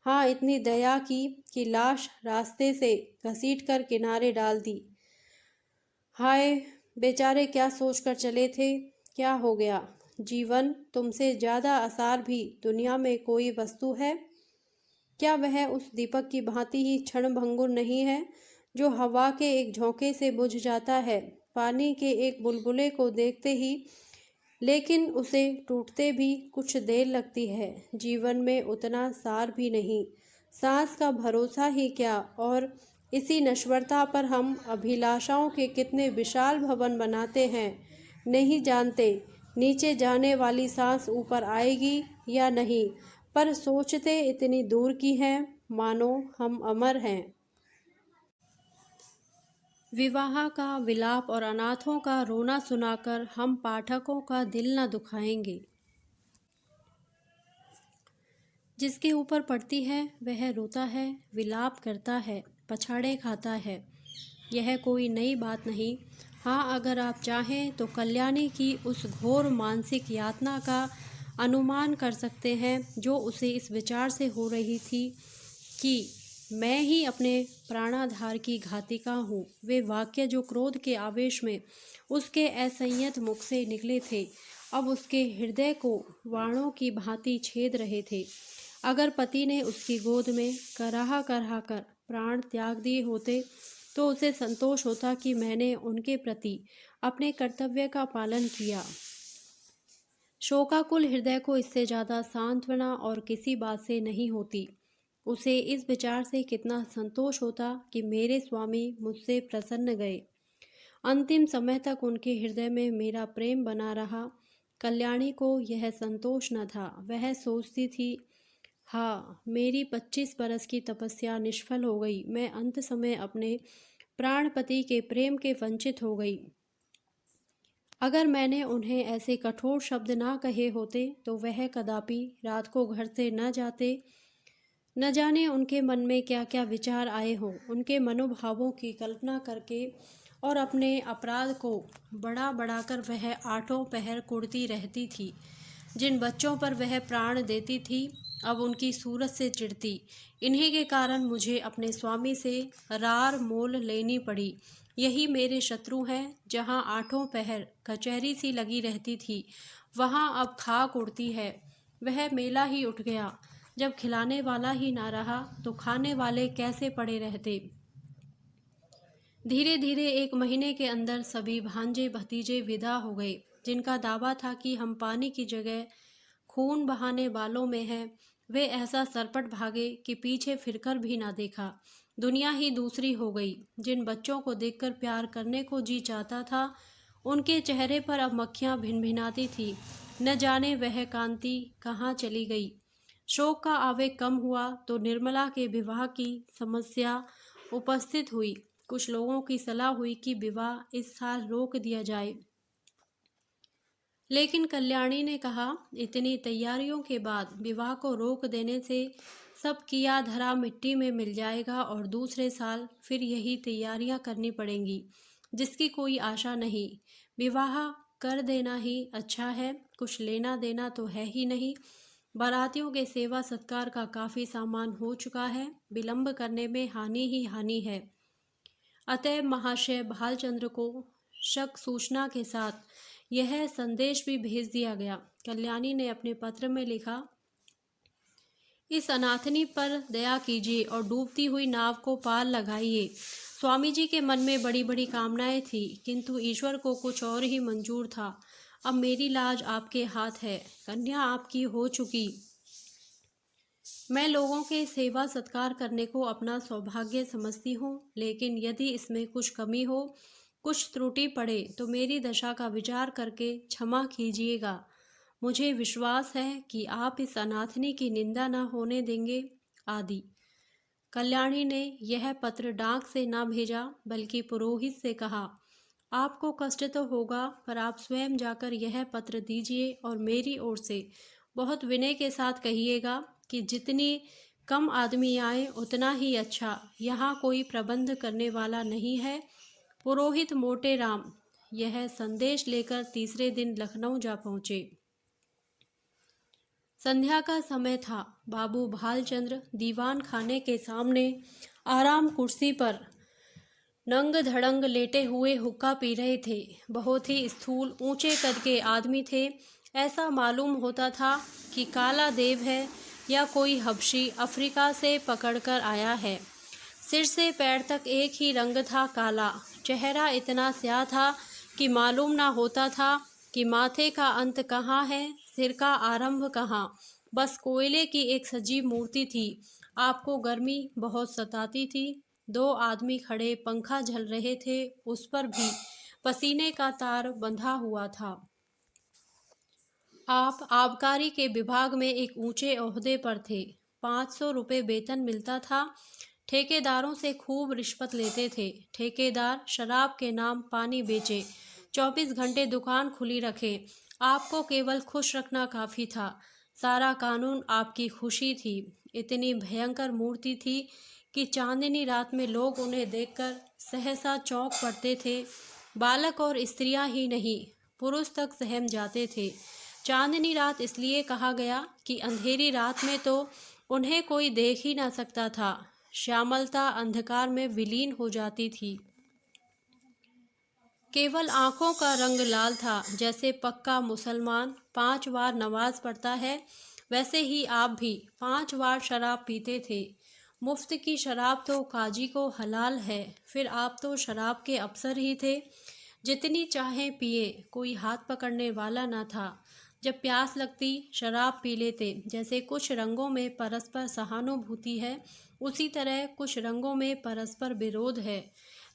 हाँ, इतनी दया की कि लाश रास्ते से घसीटकर किनारे डाल दी। हाय, बेचारे क्या सोचकर चले थे? क्या हो गया? जीवन तुमसे ज़्यादा आसार भी दुनिया में कोई वस्तु है? क्या वह उस दीपक की भांति ही क्षणभंगुर नहीं है, जो हवा के एक झोंके से बुझ जाता है, पानी के एक बुलबुले को देखते ही, लेकिन उसे टूटते भी कुछ देर लगती है। जीवन में उतना सार भी नहीं, सांस का भरोसा ही क्या, और इसी नश्वरता पर हम अभिलाषाओं के कितने विशाल भवन बनाते हैं, नहीं जानते नीचे जाने वाली सांस ऊपर आएगी या नहीं, पर सोचते इतनी दूर की हैं, मानो हम अमर हैं। विवाह का विलाप और अनाथों का रोना सुनाकर हम पाठकों का दिल न दुखाएंगे। जिसके ऊपर पड़ती है वह रोता है, विलाप करता है, पछाड़े खाता है। यह कोई नई बात नहीं। हाँ, अगर आप चाहें तो कल्याणी की उस घोर मानसिक यातना का अनुमान कर सकते हैं जो उसे इस विचार से हो रही थी कि मैं ही अपने प्राणाधार की घातिका हूँ। वे वाक्य जो क्रोध के आवेश में उसके असंयत मुख से निकले थे, अब उसके हृदय को वाणों की भांति छेद रहे थे। अगर पति ने उसकी गोद में कराह कराह कर प्राण त्याग दिए होते तो उसे संतोष होता कि मैंने उनके प्रति अपने कर्तव्य का पालन किया। शोकाकुल हृदय को इससे ज़्यादा सांत्वना और किसी बात से नहीं होती। उसे इस विचार से कितना संतोष होता कि मेरे स्वामी मुझसे प्रसन्न गए। अंतिम समय तक उनके हृदय में मेरा प्रेम बना रहा। कल्याणी को यह संतोष न था। वह सोचती थी, हाँ, मेरी 25 बरस की तपस्या निष्फल हो गई। मैं अंत समय अपने प्राणपति के प्रेम के वंचित हो गई। अगर मैंने उन्हें ऐसे कठोर शब्द ना कहे होते तो वह कदापि रात को घर से न जाते। न जाने उनके मन में क्या क्या विचार आए हों। उनके मनोभावों की कल्पना करके और अपने अपराध को बढ़ा बढ़ाकर वह आठों पहर कुढ़ती रहती थी। जिन बच्चों पर वह प्राण देती थी अब उनकी सूरत से चिढ़ती। इन्हीं के कारण मुझे अपने स्वामी से रार मोल लेनी पड़ी। यही मेरे शत्रु हैं। जहाँ आठों पहर कचहरी सी लगी रहती थी वहाँ अब खाक उड़ती है। वह मेला ही उठ गया। जब खिलाने वाला ही ना रहा तो खाने वाले कैसे पड़े रहते। धीरे धीरे 1 महीने के अंदर सभी भांजे भतीजे विदा हो गए। जिनका दावा था कि हम पानी की जगह खून बहाने वालों में हैं, वे ऐसा सरपट भागे कि पीछे फिरकर भी ना देखा। दुनिया ही दूसरी हो गई। जिन बच्चों को देखकर प्यार करने को जी चाहता था उनके चेहरे पर अब मक्खियां भिनभिनाती थी। न जाने वह कांति कहाँ चली गई। शोक का आवेग कम हुआ तो निर्मला के विवाह की समस्या उपस्थित हुई। कुछ लोगों की सलाह हुई कि विवाह इस साल रोक दिया जाए, लेकिन कल्याणी ने कहा, इतनी तैयारियों के बाद विवाह को रोक देने से सब किया धरा मिट्टी में मिल जाएगा और दूसरे साल फिर यही तैयारियां करनी पड़ेंगी, जिसकी कोई आशा नहीं। विवाह कर देना ही अच्छा है, कुछ लेना देना तो है ही नहीं। बारातियों के सेवा सत्कार का काफ़ी सामान हो चुका है, विलंब करने में हानि ही हानि है। अतएव महाशय भालचंद्र को शक सूचना के साथ यह संदेश भी भेज दिया गया। कल्याणी ने अपने पत्र में लिखा, इस अनाथनी पर दया कीजिए और डूबती हुई नाव को पार लगाइए। स्वामी जी के मन में बड़ी बड़ी कामनाएं थी, किंतु ईश्वर को कुछ और ही मंजूर था। अब मेरी लाज आपके हाथ है, कन्या आपकी हो चुकी। मैं लोगों के सेवा सत्कार करने को अपना सौभाग्य समझती हूँ, लेकिन यदि इसमें कुछ कमी हो, कुछ त्रुटि पड़े तो मेरी दशा का विचार करके क्षमा कीजिएगा। मुझे विश्वास है कि आप इस अनाथनी की निंदा न होने देंगे। आदि। कल्याणी ने यह पत्र डाक से न भेजा, बल्कि पुरोहित से कहा, आपको कष्ट तो होगा, पर आप स्वयं जाकर यह पत्र दीजिए और मेरी ओर से बहुत विनय के साथ कहिएगा कि जितनी कम आदमी आए उतना ही अच्छा। यहाँ कोई प्रबंध करने वाला नहीं है। पुरोहित मोटे राम यह संदेश लेकर तीसरे दिन लखनऊ जा पहुँचे। संध्या का समय था। बाबू भालचंद्र दीवान खाने के सामने आराम कुर्सी पर नंग धड़ंग लेटे हुए हुक्का पी रहे थे। बहुत ही स्थूल ऊंचे कद के आदमी थे। ऐसा मालूम होता था कि काला देव है या कोई हबशी अफ्रीका से पकड़कर आया है। सिर से पैर तक एक ही रंग था, काला। चेहरा इतना स्याह था कि मालूम ना होता था कि माथे का अंत कहाँ है, सिर का आरंभ कहाँ। बस कोयले की एक सजीव मूर्ति थी। आपको गर्मी बहुत सताती थी। दो आदमी खड़े पंखा झल रहे थे, उस पर भी पसीने का तार बंधा हुआ था। आप आबकारी के विभाग में एक ऊंचे ओहदे पर थे। 500 रुपये वेतन मिलता था। ठेकेदारों से खूब रिश्वत लेते थे। ठेकेदार शराब के नाम पानी बेचे, 24 घंटे दुकान खुली रखे। आपको केवल खुश रखना काफ़ी था। सारा कानून आपकी खुशी थी। इतनी भयंकर मूर्ति थी कि चांदनी रात में लोग उन्हें देखकर सहसा चौंक पड़ते थे। बालक और स्त्रियां ही नहीं, पुरुष तक सहम जाते थे। चांदनी रात इसलिए कहा गया कि अंधेरी रात में तो उन्हें कोई देख ही ना सकता था। श्यामलता अंधकार में विलीन हो जाती थी। केवल आंखों का रंग लाल था। जैसे पक्का मुसलमान 5 बार नमाज पढ़ता है, वैसे ही आप भी 5 बार शराब पीते थे। मुफ्त की शराब तो काजी को हलाल है। फिर आप तो शराब के अफसर ही थे। जितनी चाहे पिए, कोई हाथ पकड़ने वाला ना था। जब प्यास लगती शराब पी लेते। जैसे कुछ रंगों में परस्पर सहानुभूति है, उसी तरह कुछ रंगों में परस्पर विरोध है।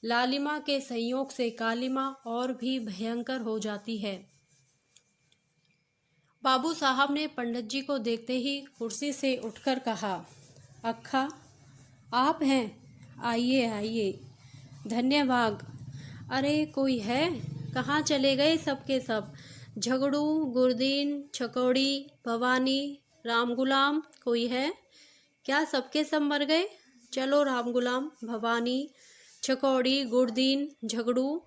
लालिमा के संयोग से कालिमा और भी भयंकर हो जाती है। बाबू साहब ने पंडित जी को देखते ही कुर्सी से उठकर कहा, अक्खा आप हैं? आइए आइए। धन्यवाद। अरे कोई है? कहाँ चले गए सब के सब? झगड़ू, गुरदीन, छकौड़ी, भवानी, रामगुलाम कोई है क्या? सबके सब मर गए? चलो रामगुलाम, भवानी, छकौड़ी, गुरदीन, झगड़ू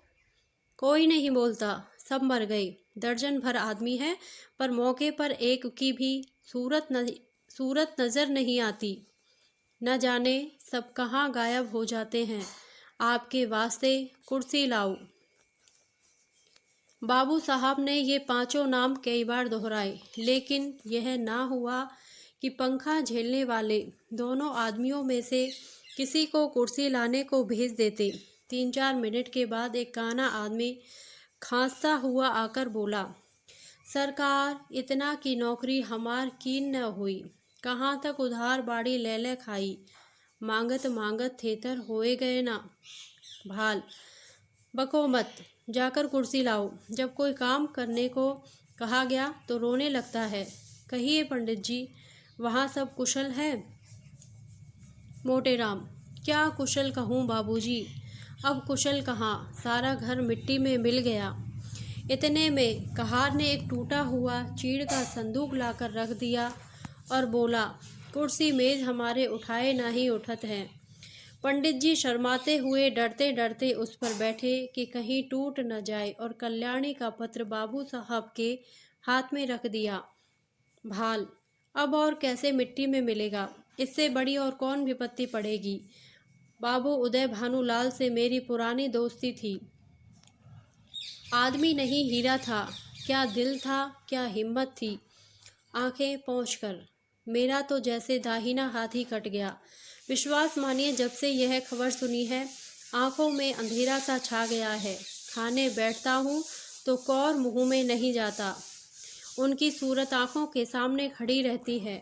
कोई नहीं बोलता, सब मर गए। दर्जन भर आदमी है, पर मौके पर एक की भी सूरत नज़र नहीं आती। न जाने सब कहाँ गायब हो जाते हैं। आपके वास्ते कुर्सी लाओ। बाबू साहब ने ये 5 नाम कई बार दोहराए, लेकिन यह ना हुआ कि पंखा झेलने वाले दोनों आदमियों में से किसी को कुर्सी लाने को भेज देते। 3-4 मिनट के बाद एक काना आदमी खांसता हुआ आकर बोला, सरकार, इतना की नौकरी हमार कीन न हुई। कहाँ तक उधार बाड़ी ले ले खाई। मांगत मांगत थेतर होए गए ना। भाल, बको मत, जाकर कुर्सी लाओ। जब कोई काम करने को कहा गया तो रोने लगता है। कहिए पंडित जी, वहाँ सब कुशल है? मोटेराम, क्या कुशल कहूँ बाबूजी, अब कुशल कहाँ, सारा घर मिट्टी में मिल गया। इतने में कहार ने एक टूटा हुआ चीड़ का संदूक लाकर रख दिया और बोला, कुर्सी मेज हमारे उठाए ना ही उठत हैं। पंडित जी शर्माते हुए डरते डरते उस पर बैठे कि कहीं टूट न जाए और कल्याणी का पत्र बाबू साहब के हाथ में रख दिया। भाल, अब और कैसे मिट्टी में मिलेगा? इससे बड़ी और कौन विपत्ति पड़ेगी? बाबू उदय भानुलाल से मेरी पुरानी दोस्ती थी। आदमी नहीं हीरा था, क्या दिल था, क्या हिम्मत थी। आंखें पोंछकर मेरा तो जैसे दाहिना हाथ ही कट गया। विश्वास मानिए, जब से यह खबर सुनी है आंखों में अंधेरा सा छा गया है। खाने बैठता हूँ तो कौर मुंह में नहीं जाता। उनकी सूरत आंखों के सामने खड़ी रहती है।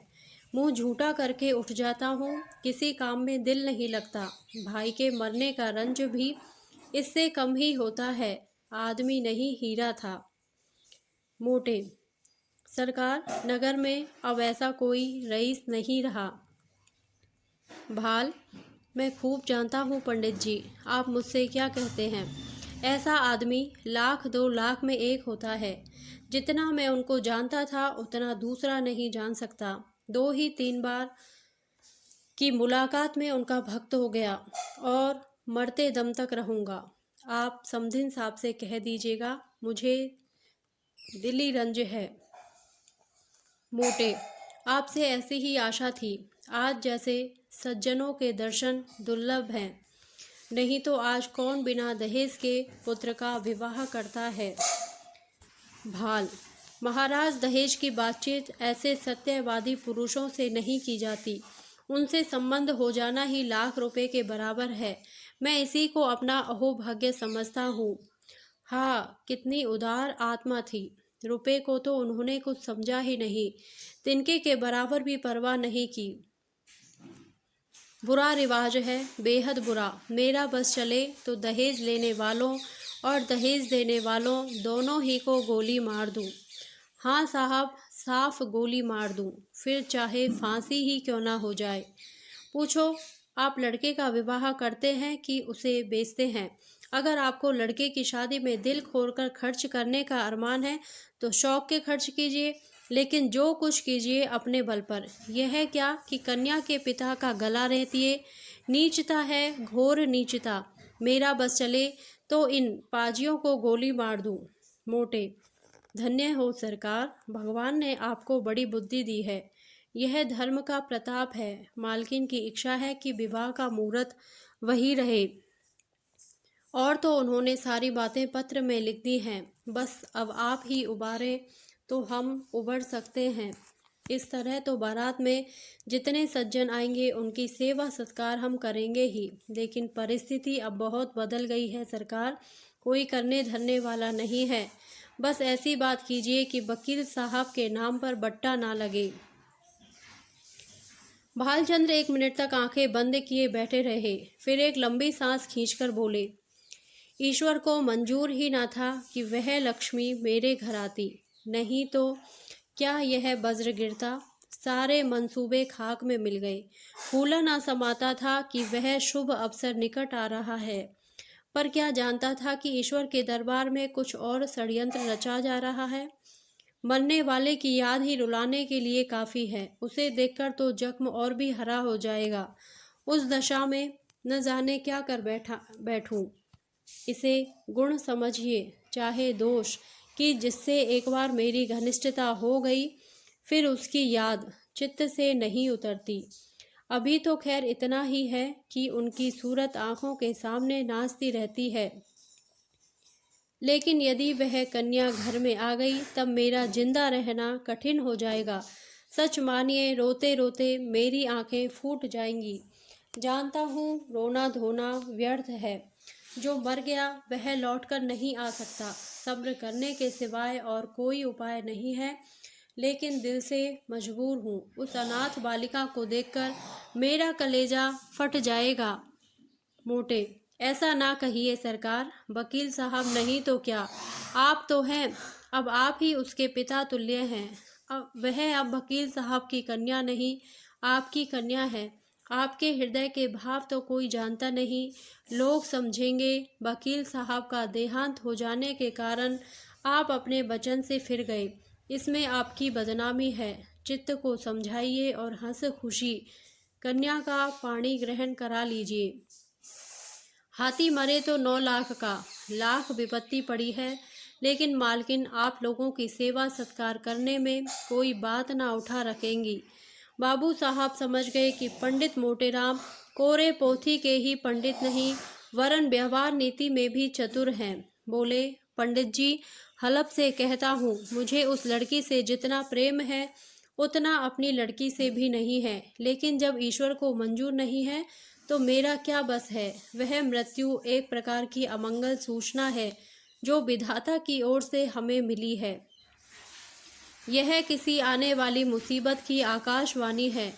मुंह झूठा करके उठ जाता हूँ। किसी काम में दिल नहीं लगता। भाई के मरने का रंज भी इससे कम ही होता है। आदमी नहीं हीरा था। मोटे, सरकार, नगर में अब ऐसा कोई रईस नहीं रहा। भाल, मैं खूब जानता हूँ पंडित जी, आप मुझसे क्या कहते हैं। ऐसा आदमी 1,00,000-2,00,000 में एक होता है। जितना मैं उनको जानता था उतना दूसरा नहीं जान सकता। 2 ही 3 बार की मुलाकात में उनका भक्त हो गया और मरते दम तक रहूँगा। आप समधिन साहब से कह दीजिएगा, मुझे दिली रंज है। मोटे, आपसे ऐसी ही आशा थी। आज जैसे सज्जनों के दर्शन दुर्लभ हैं। नहीं तो आज कौन बिना दहेज के पुत्र का विवाह करता है। भाल, महाराज, दहेज की बातचीत ऐसे सत्यवादी पुरुषों से नहीं की जाती। उनसे संबंध हो जाना ही लाख रुपए के बराबर है। मैं इसी को अपना अहोभाग्य समझता हूँ। हाँ, कितनी उदार आत्मा थी। रुपए को तो उन्होंने कुछ समझा ही नहीं। तिनके के बराबर भी परवाह नहीं की। बुरा रिवाज है, बेहद बुरा। मेरा बस चले तो दहेज लेने वालों और दहेज देने वालों दोनों ही को गोली मार दूं। हाँ साहब, साफ गोली मार दूं, फिर चाहे फांसी ही क्यों ना हो जाए। पूछो, आप लड़के का विवाह करते हैं कि उसे बेचते हैं? अगर आपको लड़के की शादी में दिल खोलकर खर्च करने का अरमान है तो शौक के खर्च कीजिए, लेकिन जो कुछ कीजिए अपने बल पर। यह है क्या कि कन्या के पिता का गला रेतिए। नीचता है, घोर नीचता। मेरा बस चले तो इन पाजियों को गोली मार दूं। मोटे, धन्य हो सरकार, भगवान ने आपको बड़ी बुद्धि दी है। यह धर्म का प्रताप है। मालकिन की इच्छा है कि विवाह का मुहूर्त वही रहे और तो उन्होंने सारी बातें पत्र में लिख दी हैं। बस अब आप ही उबारें तो हम उबर सकते हैं। इस तरह तो बारात में जितने सज्जन आएंगे उनकी सेवा सत्कार हम करेंगे ही, लेकिन परिस्थिति अब बहुत बदल गई है सरकार। कोई करने धरने वाला नहीं है। बस ऐसी बात कीजिए कि वकील साहब के नाम पर बट्टा ना लगे। भालचंद्र 1 मिनट तक आंखें बंद किए बैठे रहे। फिर एक लंबी सांस खींचकर बोले, ईश्वर को मंजूर ही ना था कि वह लक्ष्मी मेरे घर आती, नहीं तो क्या यह वज्र गिरता। सारे मंसूबे खाक में मिल गए। फूला ना समाता था कि वह शुभ अवसर निकट आ रहा है, पर क्या जानता था कि ईश्वर के दरबार में कुछ और षड्यंत्र रचा जा रहा है। मरने वाले की याद ही रुलाने के लिए काफ़ी है। उसे देखकर तो जख्म और भी हरा हो जाएगा। उस दशा में न जाने क्या कर बैठूं। इसे गुण समझिए, चाहे दोष, कि जिससे एक बार मेरी घनिष्ठता हो गई फिर उसकी याद चित्त से नहीं उतरती। अभी तो खैर इतना ही है कि उनकी सूरत आंखों के सामने नाचती रहती है, लेकिन यदि वह कन्या घर में आ गई तब मेरा जिंदा रहना कठिन हो जाएगा। सच मानिए, रोते रोते मेरी आंखें फूट जाएंगी। जानता हूँ रोना धोना व्यर्थ है। जो मर गया वह लौटकर नहीं आ सकता। सब्र करने के सिवाय और कोई उपाय नहीं है, लेकिन दिल से मजबूर हूँ। उस अनाथ बालिका को देखकर मेरा कलेजा फट जाएगा। मोटे, ऐसा ना कहिए सरकार। वकील साहब नहीं तो क्या, आप तो हैं। अब आप ही उसके पिता तुल्य हैं। अब वह अब वकील साहब की कन्या नहीं, आपकी कन्या है। आपके हृदय के भाव तो कोई जानता नहीं। लोग समझेंगे वकील साहब का देहांत हो जाने के कारण आप अपने वचन से फिर गए। इसमें आपकी बदनामी है। चित्त को समझाइए और हंस खुशी कन्या का पाणी ग्रहण करा लीजिए। हाथी मरे तो 9 लाख का, लाख विपत्ति पड़ी है, लेकिन मालकिन आप लोगों की सेवा सत्कार करने में कोई बात ना उठा रखेंगी। बाबू साहब समझ गए कि पंडित मोटेराम कोरे पोथी के ही पंडित नहीं वरन व्यवहार नीति में भी चतुर हैं। बोले, पंडित जी, हलफ से कहता हूँ, मुझे उस लड़की से जितना प्रेम है उतना अपनी लड़की से भी नहीं है, लेकिन जब ईश्वर को मंजूर नहीं है तो मेरा क्या बस है। वह मृत्यु एक प्रकार की अमंगल सूचना है जो विधाता की ओर से हमें मिली है। यह किसी आने वाली मुसीबत की आकाशवाणी है।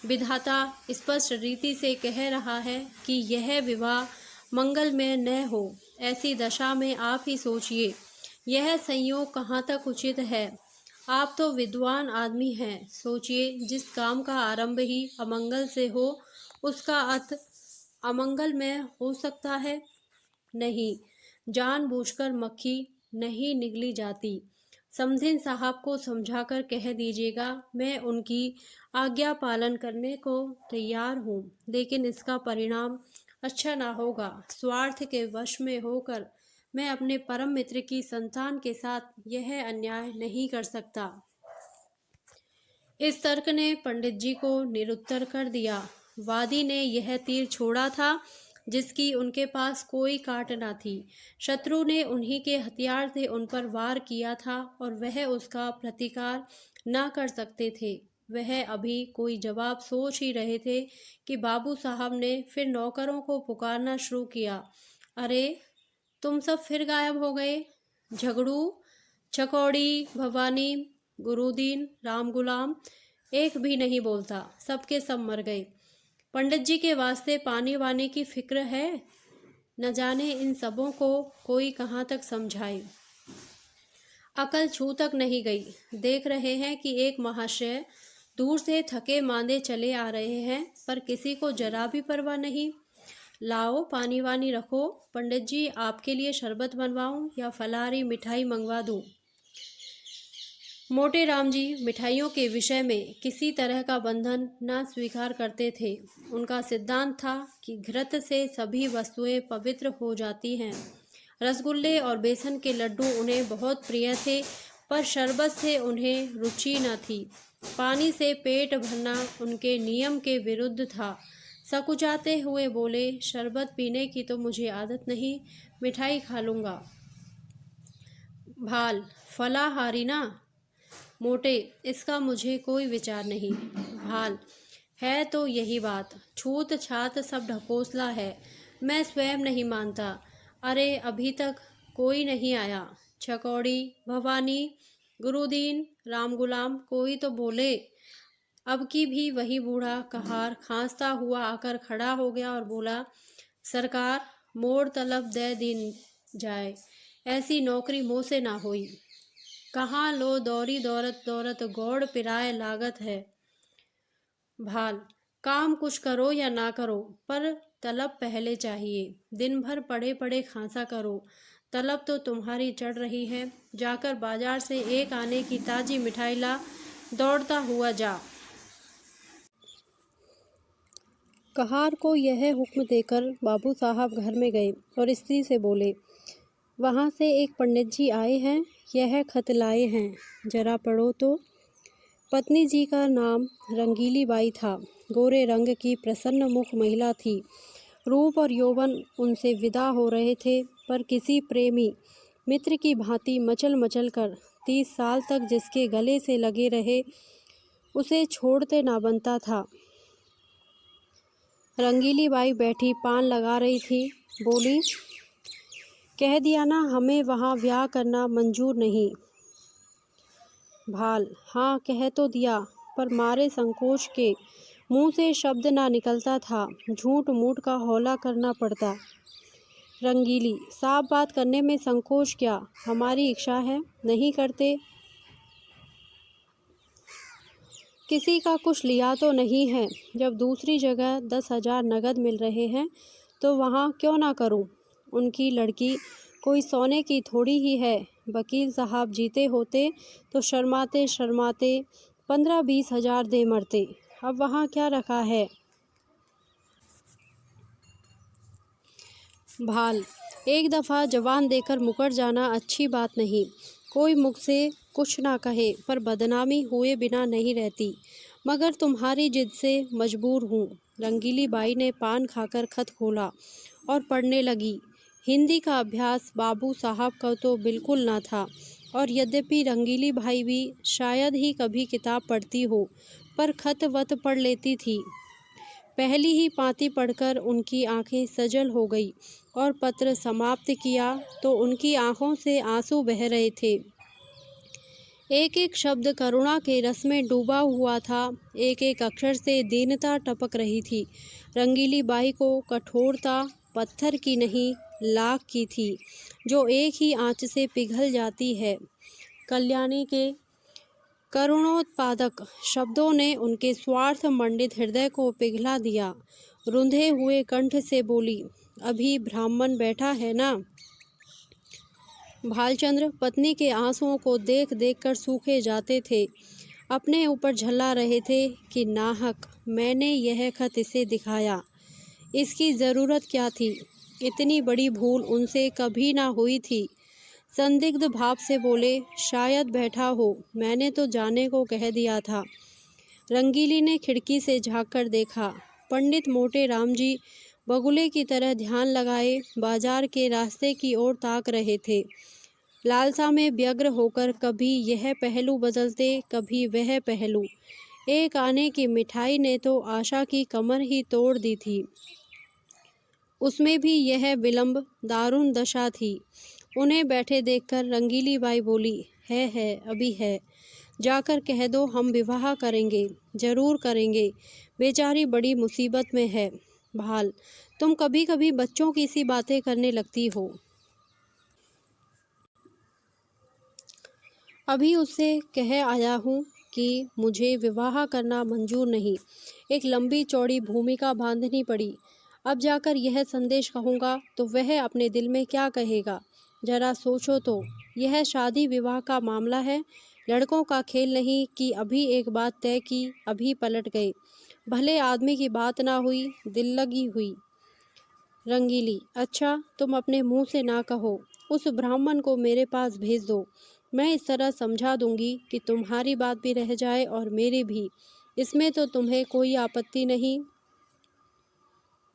विधाता स्पष्ट रीति से कह रहा है कि यह विवाह मंगलमय न हो। ऐसी दशा में आप ही सोचिए, यह संयोग कहाँ तक उचित है। आप तो विद्वान आदमी हैं, सोचिए, जिस काम का आरंभ ही अमंगल से हो उसका अंत अमंगलमय हो सकता है? नहीं, जानबूझकर मक्खी नहीं निगली जाती। समधिन साहब को समझाकर कह दीजिएगा, मैं उनकी आज्ञा पालन करने को तैयार हूँ, लेकिन इसका परिणाम अच्छा ना होगा। स्वार्थ के वश में होकर मैं अपने परम मित्र की संतान के साथ यह अन्याय नहीं कर सकता। इस तर्क ने पंडित जी को निरुत्तर कर दिया। वादी ने यह तीर छोड़ा था जिसकी उनके पास कोई काट न थी। शत्रु ने उन्हीं के हथियार से उन पर वार किया था और वह उसका प्रतिकार न कर सकते थे। वह अभी कोई जवाब सोच ही रहे थे कि बाबू साहब ने फिर नौकरों को पुकारना शुरू किया। अरे, तुम सब फिर गायब हो गए। झगड़ू, चकौड़ी, भवानी, गुरुदीन, राम गुलाम, एक भी नहीं बोलता। सबके सब मर गए। पंडित जी के वास्ते पानी वानी की फिक्र है? न जाने इन सबों को कोई कहाँ तक समझाए। अकल छू तक नहीं गई। देख रहे हैं कि एक महाशय दूर से थके मांदे चले आ रहे हैं, पर किसी को जरा भी परवाह नहीं। लाओ, पानी वानी रखो। पंडित जी, आपके लिए शरबत बनवाऊं या फलाहारी मिठाई मंगवा दूं? मोटेराम जी मिठाइयों के विषय में किसी तरह का बंधन न स्वीकार करते थे। उनका सिद्धांत था कि घृत से सभी वस्तुएं पवित्र हो जाती हैं। रसगुल्ले और बेसन के लड्डू उन्हें बहुत प्रिय थे, पर शरबत से उन्हें रुचि न थी। पानी से पेट भरना उनके नियम के विरुद्ध था। सकुचाते हुए बोले, शरबत पीने की तो मुझे आदत नहीं, मिठाई खा लूँगा। भाल, फलाहारी ना? मोटे, इसका मुझे कोई विचार नहीं। भाल, है तो यही बात। छूत छात सब ढकोसला है, मैं स्वयं नहीं मानता। अरे, अभी तक कोई नहीं आया। चकौड़ी, भवानी, गुरुदीन, राम गुलाम, कोई तो बोले। अब की भी वही बूढ़ा कहार खांसता हुआ आकर खड़ा हो गया और बोला, सरकार, मोड़ तलब दे दिन जाए, ऐसी नौकरी मोह से ना होई। कहाँ लो दौरी दौरत दौरत गौड़ पिराए लागत है। भाल, काम कुछ करो या ना करो, पर तलब पहले चाहिए। दिन भर पड़े पड़े खांसा करो, तलब तो तुम्हारी चढ़ रही है। जाकर बाजार से एक आने की ताजी मिठाई ला, दौड़ता हुआ जा। कहार को यह हुक्म देकर बाबू साहब घर में गए और स्त्री से बोले, वहाँ से एक पंडित जी आए हैं, यह खत लाए हैं, जरा पढ़ो तो। पत्नी जी का नाम रंगीली बाई था। गोरे रंग की प्रसन्न मुख महिला थी। रूप और यौवन उनसे विदा हो रहे थे, पर किसी प्रेमी मित्र की भांति मचल मचल कर 30 साल तक जिसके गले से लगे रहे, उसे छोड़ते ना बनता था। रंगीली बाई बैठी पान लगा रही थी। बोली, कह दिया ना, हमें वहाँ ब्याह करना मंजूर नहीं। भाल, हाँ कह तो दिया, पर मारे संकोच के मुंह से शब्द ना निकलता था। झूठ मूठ का हौला करना पड़ता। रंगीली, साफ बात करने में संकोच क्या, हमारी इच्छा है, नहीं करते। किसी का कुछ लिया तो नहीं है। जब दूसरी जगह 10,000 नगद मिल रहे हैं तो वहाँ क्यों ना करूँ। उनकी लड़की कोई सोने की थोड़ी ही है। वकील साहब जीते होते तो शर्माते शर्माते 15-20 हजार दे मरते, अब वहाँ क्या रखा है। भाल, एक दफ़ा जवान देकर मुकर जाना अच्छी बात नहीं। कोई मुख से कुछ ना कहे पर बदनामी हुए बिना नहीं रहती, मगर तुम्हारी जिद से मजबूर हूँ। रंगीली बाई ने पान खाकर खत खोला और पढ़ने लगी। हिंदी का अभ्यास बाबू साहब का तो बिल्कुल ना था, और यद्यपि रंगीली भाई भी शायद ही कभी किताब पढ़ती हो, पर खत वत पढ़ लेती थी। पहली ही पाँति पढ़कर उनकी आंखें सजल हो गई और पत्र समाप्त किया तो उनकी आंखों से आंसू बह रहे थे। एक एक शब्द करुणा के रस में डूबा हुआ था, एक एक अक्षर से दीनता टपक रही थी। रंगीली बाई को कठोरता पत्थर की नहीं, लाख की थी, जो एक ही आंच से पिघल जाती है। कल्याणी के करुणोत्पादक शब्दों ने उनके स्वार्थ मंडित हृदय को पिघला दिया। रुंधे हुए कंठ से बोली, अभी ब्राह्मण बैठा है ना। भालचंद्र पत्नी के आंसुओं को देख देख कर सूखे जाते थे। अपने ऊपर झल्ला रहे थे कि नाहक मैंने यह खत इसे दिखाया। इसकी ज़रूरत क्या थी। इतनी बड़ी भूल उनसे कभी ना हुई थी। संदिग्ध भाव से बोले, शायद बैठा हो, मैंने तो जाने को कह दिया था। रंगीली ने खिड़की से झाँक कर देखा। पंडित मोटे राम जी बगुले की तरह ध्यान लगाए बाजार के रास्ते की ओर ताक रहे थे। लालसा में व्यग्र होकर कभी यह पहलू बदलते, कभी वह पहलू। एक आने की मिठाई ने तो आशा की कमर ही तोड़ दी थी। उसमें भी यह विलंब दारुण दशा थी। उन्हें बैठे देखकर रंगीली बाई बोली, है अभी है। जाकर कह दो हम विवाह करेंगे, जरूर करेंगे। बेचारी बड़ी मुसीबत में है। भाल, तुम कभी कभी बच्चों की सी बातें करने लगती हो। अभी उससे कह आया हूँ कि मुझे विवाह करना मंजूर नहीं। एक लंबी चौड़ी भूमिका बांधनी पड़ी। अब जाकर यह संदेश कहूँगा तो वह अपने दिल में क्या कहेगा। जरा सोचो तो, यह शादी विवाह का मामला है, लड़कों का खेल नहीं कि अभी एक बात तय की अभी पलट गए। भले आदमी की बात ना हुई, दिल लगी हुई। रंगीली, अच्छा तुम अपने मुंह से ना कहो, उस ब्राह्मण को मेरे पास भेज दो। मैं इस तरह समझा दूंगी कि तुम्हारी बात भी रह जाए और मेरी भी। इसमें तो तुम्हें कोई आपत्ति नहीं।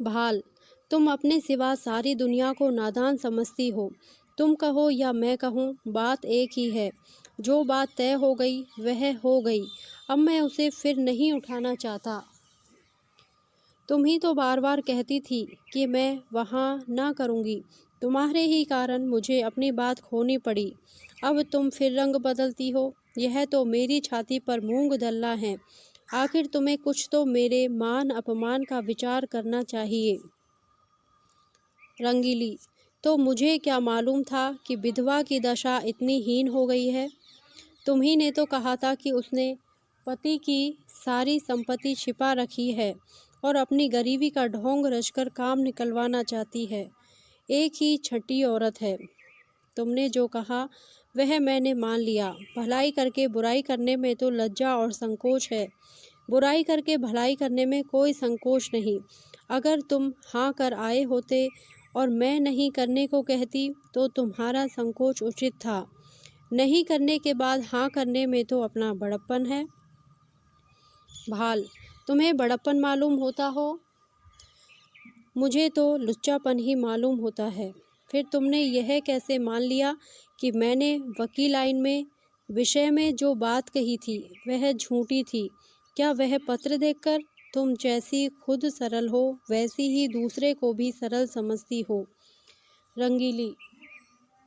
भाल, तुम अपने सिवा सारी दुनिया को नादान समझती हो। तुम कहो या मैं कहूँ, बात एक ही है। जो बात तय हो गई वह हो गई। अब मैं उसे फिर नहीं उठाना चाहता। तुम ही तो बार बार कहती थी कि मैं वहाँ ना करूँगी। तुम्हारे ही कारण मुझे अपनी बात खोनी पड़ी। अब तुम फिर रंग बदलती हो। यह तो मेरी छाती पर मूंग दल्ला है। आखिर तुम्हें कुछ तो मेरे मान अपमान का विचार करना चाहिए। रंगीली, तो मुझे क्या मालूम था कि विधवा की दशा इतनी हीन हो गई है। तुम्ही ने तो कहा था कि उसने पति की सारी संपत्ति छिपा रखी है और अपनी गरीबी का ढोंग रचकर काम निकलवाना चाहती है। एक ही छठी औरत है। तुमने जो कहा वह मैंने मान लिया। भलाई करके बुराई करने में तो लज्जा और संकोच है। बुराई करके भलाई करने में कोई संकोच नहीं। अगर तुम हाँ कर आए होते और मैं नहीं करने को कहती तो तुम्हारा संकोच उचित था। नहीं करने के बाद हाँ करने में तो अपना बड़प्पन है। भाल, तुम्हें बड़प्पन मालूम होता हो, मुझे तो लुच्चापन ही मालूम होता है। फिर तुमने यह कैसे मान लिया कि मैंने वकील आइन में विषय में जो बात कही थी वह झूठी थी। क्या वह पत्र देखकर तुम जैसी खुद सरल हो वैसी ही दूसरे को भी सरल समझती हो। रंगीली,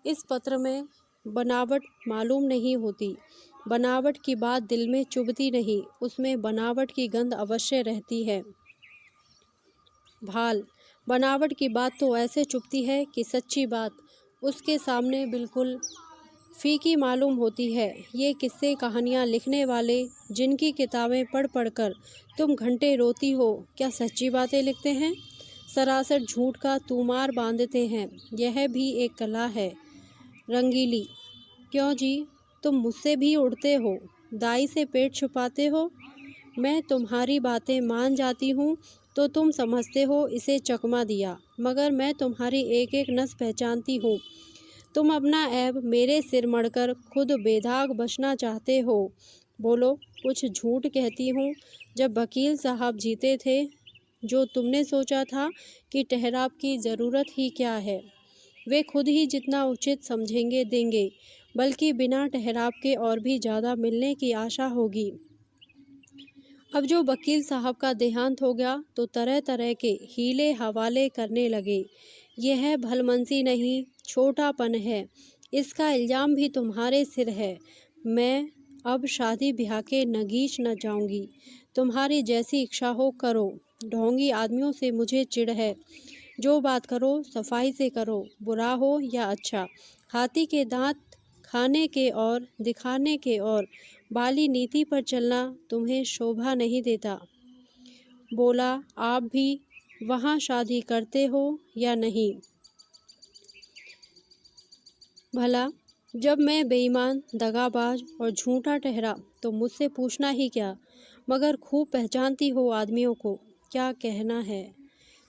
इस पत्र में बनावट मालूम नहीं होती। बनावट की बात दिल में चुभती नहीं, उसमें बनावट की गंध अवश्य रहती है। भाल, बनावट की बात तो ऐसे चुभती है कि सच्ची बात उसके सामने बिल्कुल फीकी मालूम होती है। ये किस्से कहानियाँ लिखने वाले जिनकी किताबें पढ़ पढ़ कर तुम घंटे रोती हो, क्या सच्ची बातें लिखते हैं? सरासर झूठ का तूमार बांधते हैं। यह भी एक कला है। रंगीली, क्यों जी, तुम मुझसे भी उड़ते हो। दाई से पेट छुपाते हो? मैं तुम्हारी बातें मान जाती हूँ तो तुम समझते हो इसे चकमा दिया, मगर मैं तुम्हारी एक एक नस पहचानती हूँ। तुम अपना ऐब मेरे सिर मढ़कर खुद बेदाग बचना चाहते हो। बोलो, कुछ झूठ कहती हूँ। जब वकील साहब जीते थे, जो तुमने सोचा था कि ठहराव की ज़रूरत ही क्या है, वे खुद ही जितना उचित समझेंगे देंगे, बल्कि बिना ठहराव के और भी ज़्यादा मिलने की आशा होगी। अब जो वकील साहब का देहांत हो गया तो तरह तरह के हीले हवाले करने लगे। यह भलमनसी नहीं, छोटापन है। इसका इल्ज़ाम भी तुम्हारे सिर है। मैं अब शादी ब्याह के नगीच न जाऊंगी। तुम्हारी जैसी इच्छा हो करो। ढोंगी आदमियों से मुझे चिढ़ है। जो बात करो सफाई से करो, बुरा हो या अच्छा। हाथी के दांत खाने के और दिखाने के और बाली नीति पर चलना तुम्हें शोभा नहीं देता। बोला, आप भी वहाँ शादी करते हो या नहीं? भला जब मैं बेईमान, दगाबाज और झूठा ठहरा तो मुझसे पूछना ही क्या, मगर खूब पहचानती हो आदमियों को। क्या कहना है?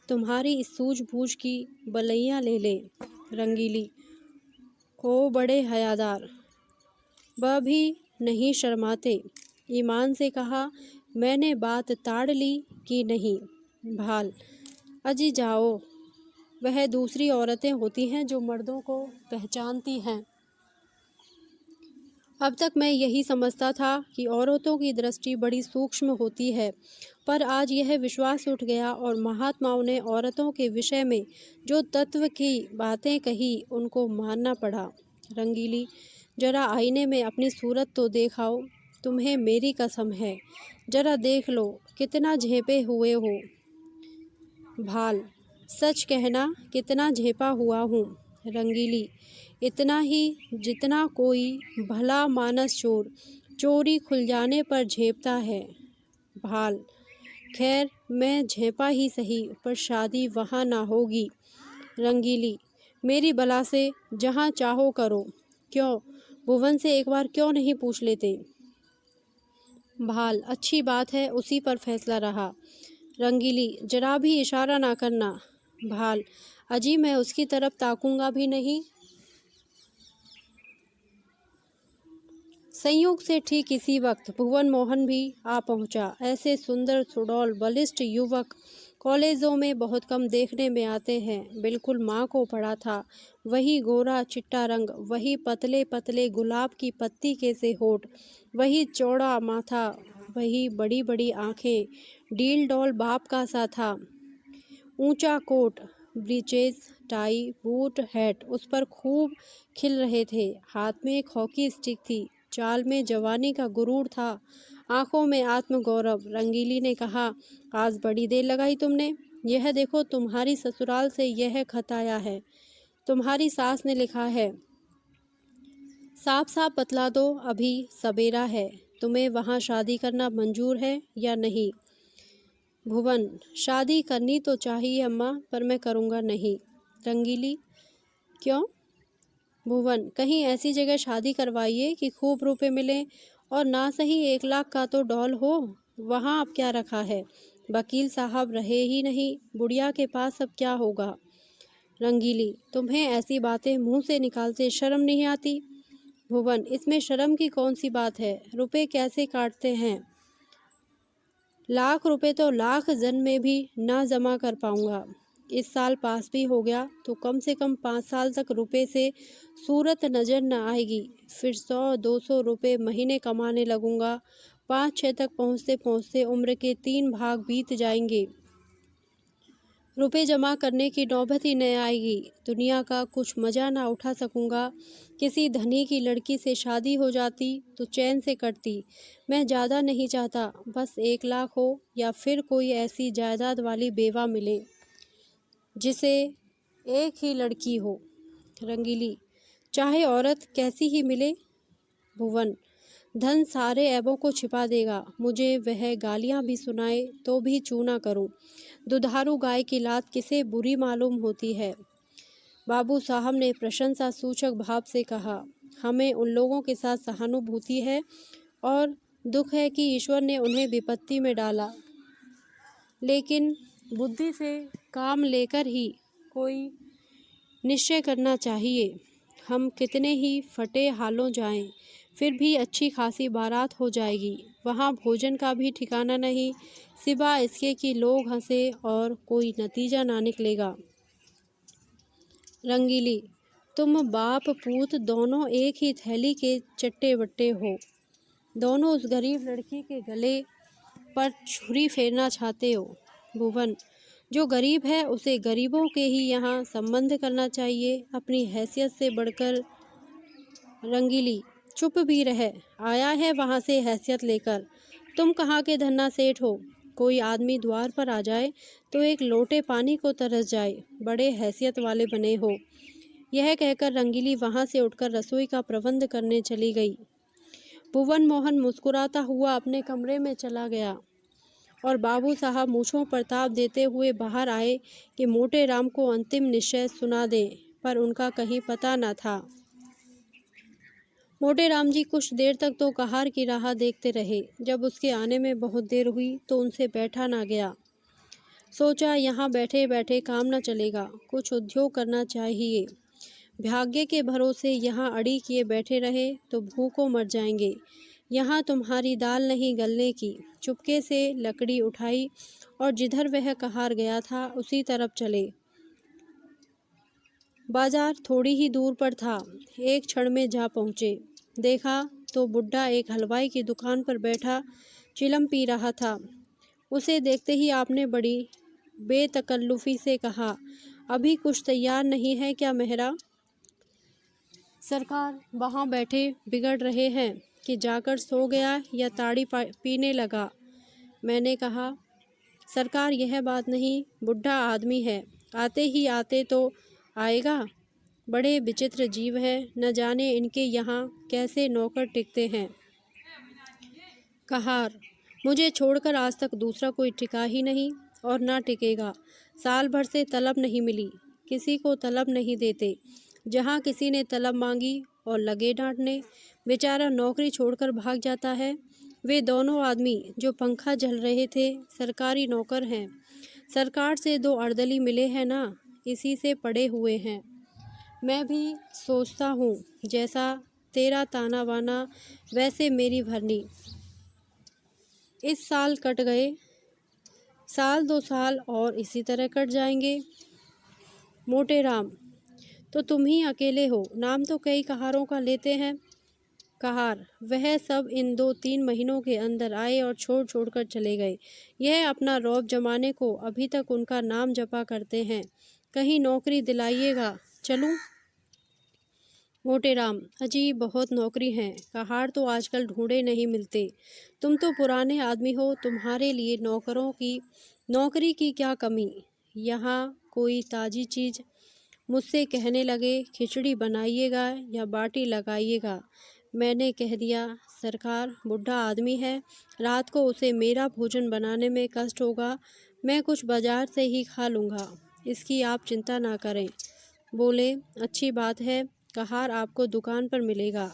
तुम्हारी इस सूझबूझ की बलैया ले ले। रंगीली को बड़े हयादार, वह भी नहीं शर्माते। ईमान से कहा, मैंने बात ताड़ ली कि नहीं? भाल, अजी जाओ। वह दूसरी औरतें होती हैं जो मर्दों को पहचानती हैं। अब तक मैं यही समझता था कि औरतों की दृष्टि बड़ी सूक्ष्म होती है, पर आज यह विश्वास उठ गया और महात्माओं ने औरतों के विषय में जो तत्व की बातें कही उनको मानना पड़ा। रंगीली, जरा आईने में अपनी सूरत तो देखाओ। तुम्हें मेरी कसम है, जरा देख लो कितना झेपे हुए हो। भाल, सच कहना, कितना झेपा हुआ हूँ? रंगीली, इतना ही जितना कोई भला मानस चोर चोरी खुल जाने पर झेपता है। भाल, खैर मैं झेपा ही सही, पर शादी वहाँ ना होगी। रंगीली, मेरी बला से जहाँ चाहो करो। क्यों, भुवन से एक बार क्यों नहीं पूछ लेते? भाल, अच्छी बात है, उसी पर फैसला रहा। रंगीली, जरा भी इशारा ना करना। भाल, अजी मैं उसकी तरफ ताकूंगा भी नहीं। संयोग से ठीक इसी वक्त भुवन मोहन भी आ पहुंचा। ऐसे सुंदर, सुडौल, बलिष्ठ युवक कॉलेजों में बहुत कम देखने में आते हैं। बिल्कुल माँ को पड़ा था। वही गोरा चिट्टा रंग, वही पतले पतले गुलाब की पत्ती के से होठ, वही चौड़ा माथा, वही बड़ी बड़ी आंखें। डील डॉल बाप का सा था। ऊंचा coat, breeches, tie, boot, hat उस पर खूब खिल रहे थे। हाथ में एक हॉकी स्टिक थी। चाल में जवानी का गुरूर था, आंखों में आत्मगौरव। रंगीली ने कहा, आज बड़ी देर लगाई तुमने। यह देखो, तुम्हारी ससुराल से यह खत आया है। तुम्हारी सास ने लिखा है। साफ साफ बतला दो, अभी सवेरा है। तुम्हें वहाँ शादी करना मंजूर है या नहीं? भुवन, शादी करनी तो चाहिए अम्मा, पर मैं करूँगा नहीं। रंगीली, क्यों? भुवन, कहीं ऐसी जगह शादी करवाइए कि खूब रुपए मिलें, और ना सही 1 लाख का तो डॉल हो। वहाँ अब क्या रखा है? वकील साहब रहे ही नहीं, बुढ़िया के पास अब क्या होगा? रंगीली, तुम्हें ऐसी बातें मुंह से निकालते शर्म नहीं आती? भुवन, इसमें शर्म की कौन सी बात है? रुपए कैसे काटते हैं? 1 लाख रुपए तो लाख जन में भी ना जमा कर पाऊंगा। इस साल पास भी हो गया तो कम से कम 5 साल तक रुपए से सूरत नजर न आएगी। फिर 100-200 रुपए महीने कमाने लगूंगा। 5-6 तक पहुँचते पहुँचते उम्र के 3 भाग बीत जाएंगे। रुपए जमा करने की नौबत ही न आएगी। दुनिया का कुछ मज़ा ना उठा सकूंगा। किसी धनी की लड़की से शादी हो जाती तो चैन से कटती। मैं ज़्यादा नहीं चाहता, बस 1 लाख हो, या फिर कोई ऐसी जायदाद वाली बेवा मिले जिसे एक ही लड़की हो। रंगीली, चाहे औरत कैसी ही मिले। भुवन, धन सारे ऐबों को छिपा देगा। मुझे वह गालियां भी सुनाए तो भी चू ना करूं। दुधारू गाय की लात किसे बुरी मालूम होती है? बाबू साहब ने प्रशंसा सूचक भाव से कहा, हमें उन लोगों के साथ सहानुभूति है और दुख है कि ईश्वर ने उन्हें विपत्ति में डाला। लेकिन बुद्धि से काम लेकर ही कोई निश्चय करना चाहिए। हम कितने ही फटे हालों जाएं, फिर भी अच्छी खासी बारात हो जाएगी। वहाँ भोजन का भी ठिकाना नहीं, सिवाय इसके कि लोग हंसे और कोई नतीजा ना निकलेगा। रंगीली, तुम बाप पूत दोनों एक ही थैली के चट्टे बट्टे हो। दोनों उस गरीब लड़की के गले पर छुरी फेरना चाहते हो। भुवन, जो गरीब है उसे गरीबों के ही यहाँ संबंध करना चाहिए, अपनी हैसियत से बढ़कर। रंगीली, चुप भी रह, आया है वहाँ से हैसियत लेकर। तुम कहाँ के धन्ना सेठ हो? कोई आदमी द्वार पर आ जाए तो एक लोटे पानी को तरस जाए, बड़े हैसियत वाले बने हो। यह कहकर रंगीली वहाँ से उठकर रसोई का प्रबंध करने चली गई। भुवन मोहन मुस्कुराता हुआ अपने कमरे में चला गया और बाबू साहब मूछों पर ताप देते हुए बाहर आए कि मोटे राम को अंतिम निश्चय सुना दें, पर उनका कहीं पता न था। मोटे राम जी कुछ देर तक तो कहार की राह देखते रहे। जब उसके आने में बहुत देर हुई तो उनसे बैठा ना गया। सोचा यहाँ बैठे बैठे काम न चलेगा, कुछ उद्योग करना चाहिए। भाग्य के भरोसे यहाँ अड़ी किए बैठे रहे तो भूखों मर जाएंगे। यहाँ तुम्हारी दाल नहीं गलने की। चुपके से लकड़ी उठाई और जिधर वह कहार गया था उसी तरफ चले। बाजार थोड़ी ही दूर पर था। एक क्षण में जा पहुँचे। देखा तो बुड्ढा एक हलवाई की दुकान पर बैठा चिलम पी रहा था। उसे देखते ही आपने बड़ी बेतकल्लुफ़ी से कहा, अभी कुछ तैयार नहीं है क्या मेहरा? सरकार वहाँ बैठे बिगड़ रहे हैं कि जाकर सो गया या ताड़ी पीने लगा। मैंने कहा, सरकार यह बात नहीं, बुढ़ा आदमी है, आते ही आते तो आएगा। बड़े विचित्र जीव है, न जाने इनके यहाँ कैसे नौकर टिकते हैं। कहार, मुझे छोड़कर आज तक दूसरा कोई टिका ही नहीं और ना टिकेगा। साल भर से तलब नहीं मिली, किसी को तलब नहीं देते। जहाँ किसी ने तलब मांगी और लगे डांटने, बेचारा नौकरी छोड़कर भाग जाता है। वे दोनों आदमी जो पंखा झल रहे थे सरकारी नौकर हैं। सरकार से 2 अर्दली मिले हैं ना, इसी से पड़े हुए हैं। मैं भी सोचता हूँ जैसा तेरा ताना बाना वैसे मेरी भरनी। इस साल कट गए, साल 2 साल और इसी तरह कट जाएंगे। मोटे राम, तो तुम ही अकेले हो, नाम तो कई कहारों का लेते हैं। कहार, वह सब इन 2-3 महीनों के अंदर आए और छोड़ छोड़ कर चले गए। यह अपना रौब जमाने को अभी तक उनका नाम जपा करते हैं। कहीं नौकरी दिलाइएगा, चलूं? मोटे राम, अजी बहुत नौकरी हैं, कहार तो आजकल ढूंढे नहीं मिलते। तुम तो पुराने आदमी हो, तुम्हारे लिए नौकरों की नौकरी की क्या कमी। यहाँ कोई ताज़ी चीज़ मुझसे कहने लगे, खिचड़ी बनाइएगा या बाटी लगाइएगा। मैंने कह दिया, सरकार बुढ़ा आदमी है, रात को उसे मेरा भोजन बनाने में कष्ट होगा, मैं कुछ बाजार से ही खा लूँगा, इसकी आप चिंता ना करें। बोले, अच्छी बात है, कहार आपको दुकान पर मिलेगा।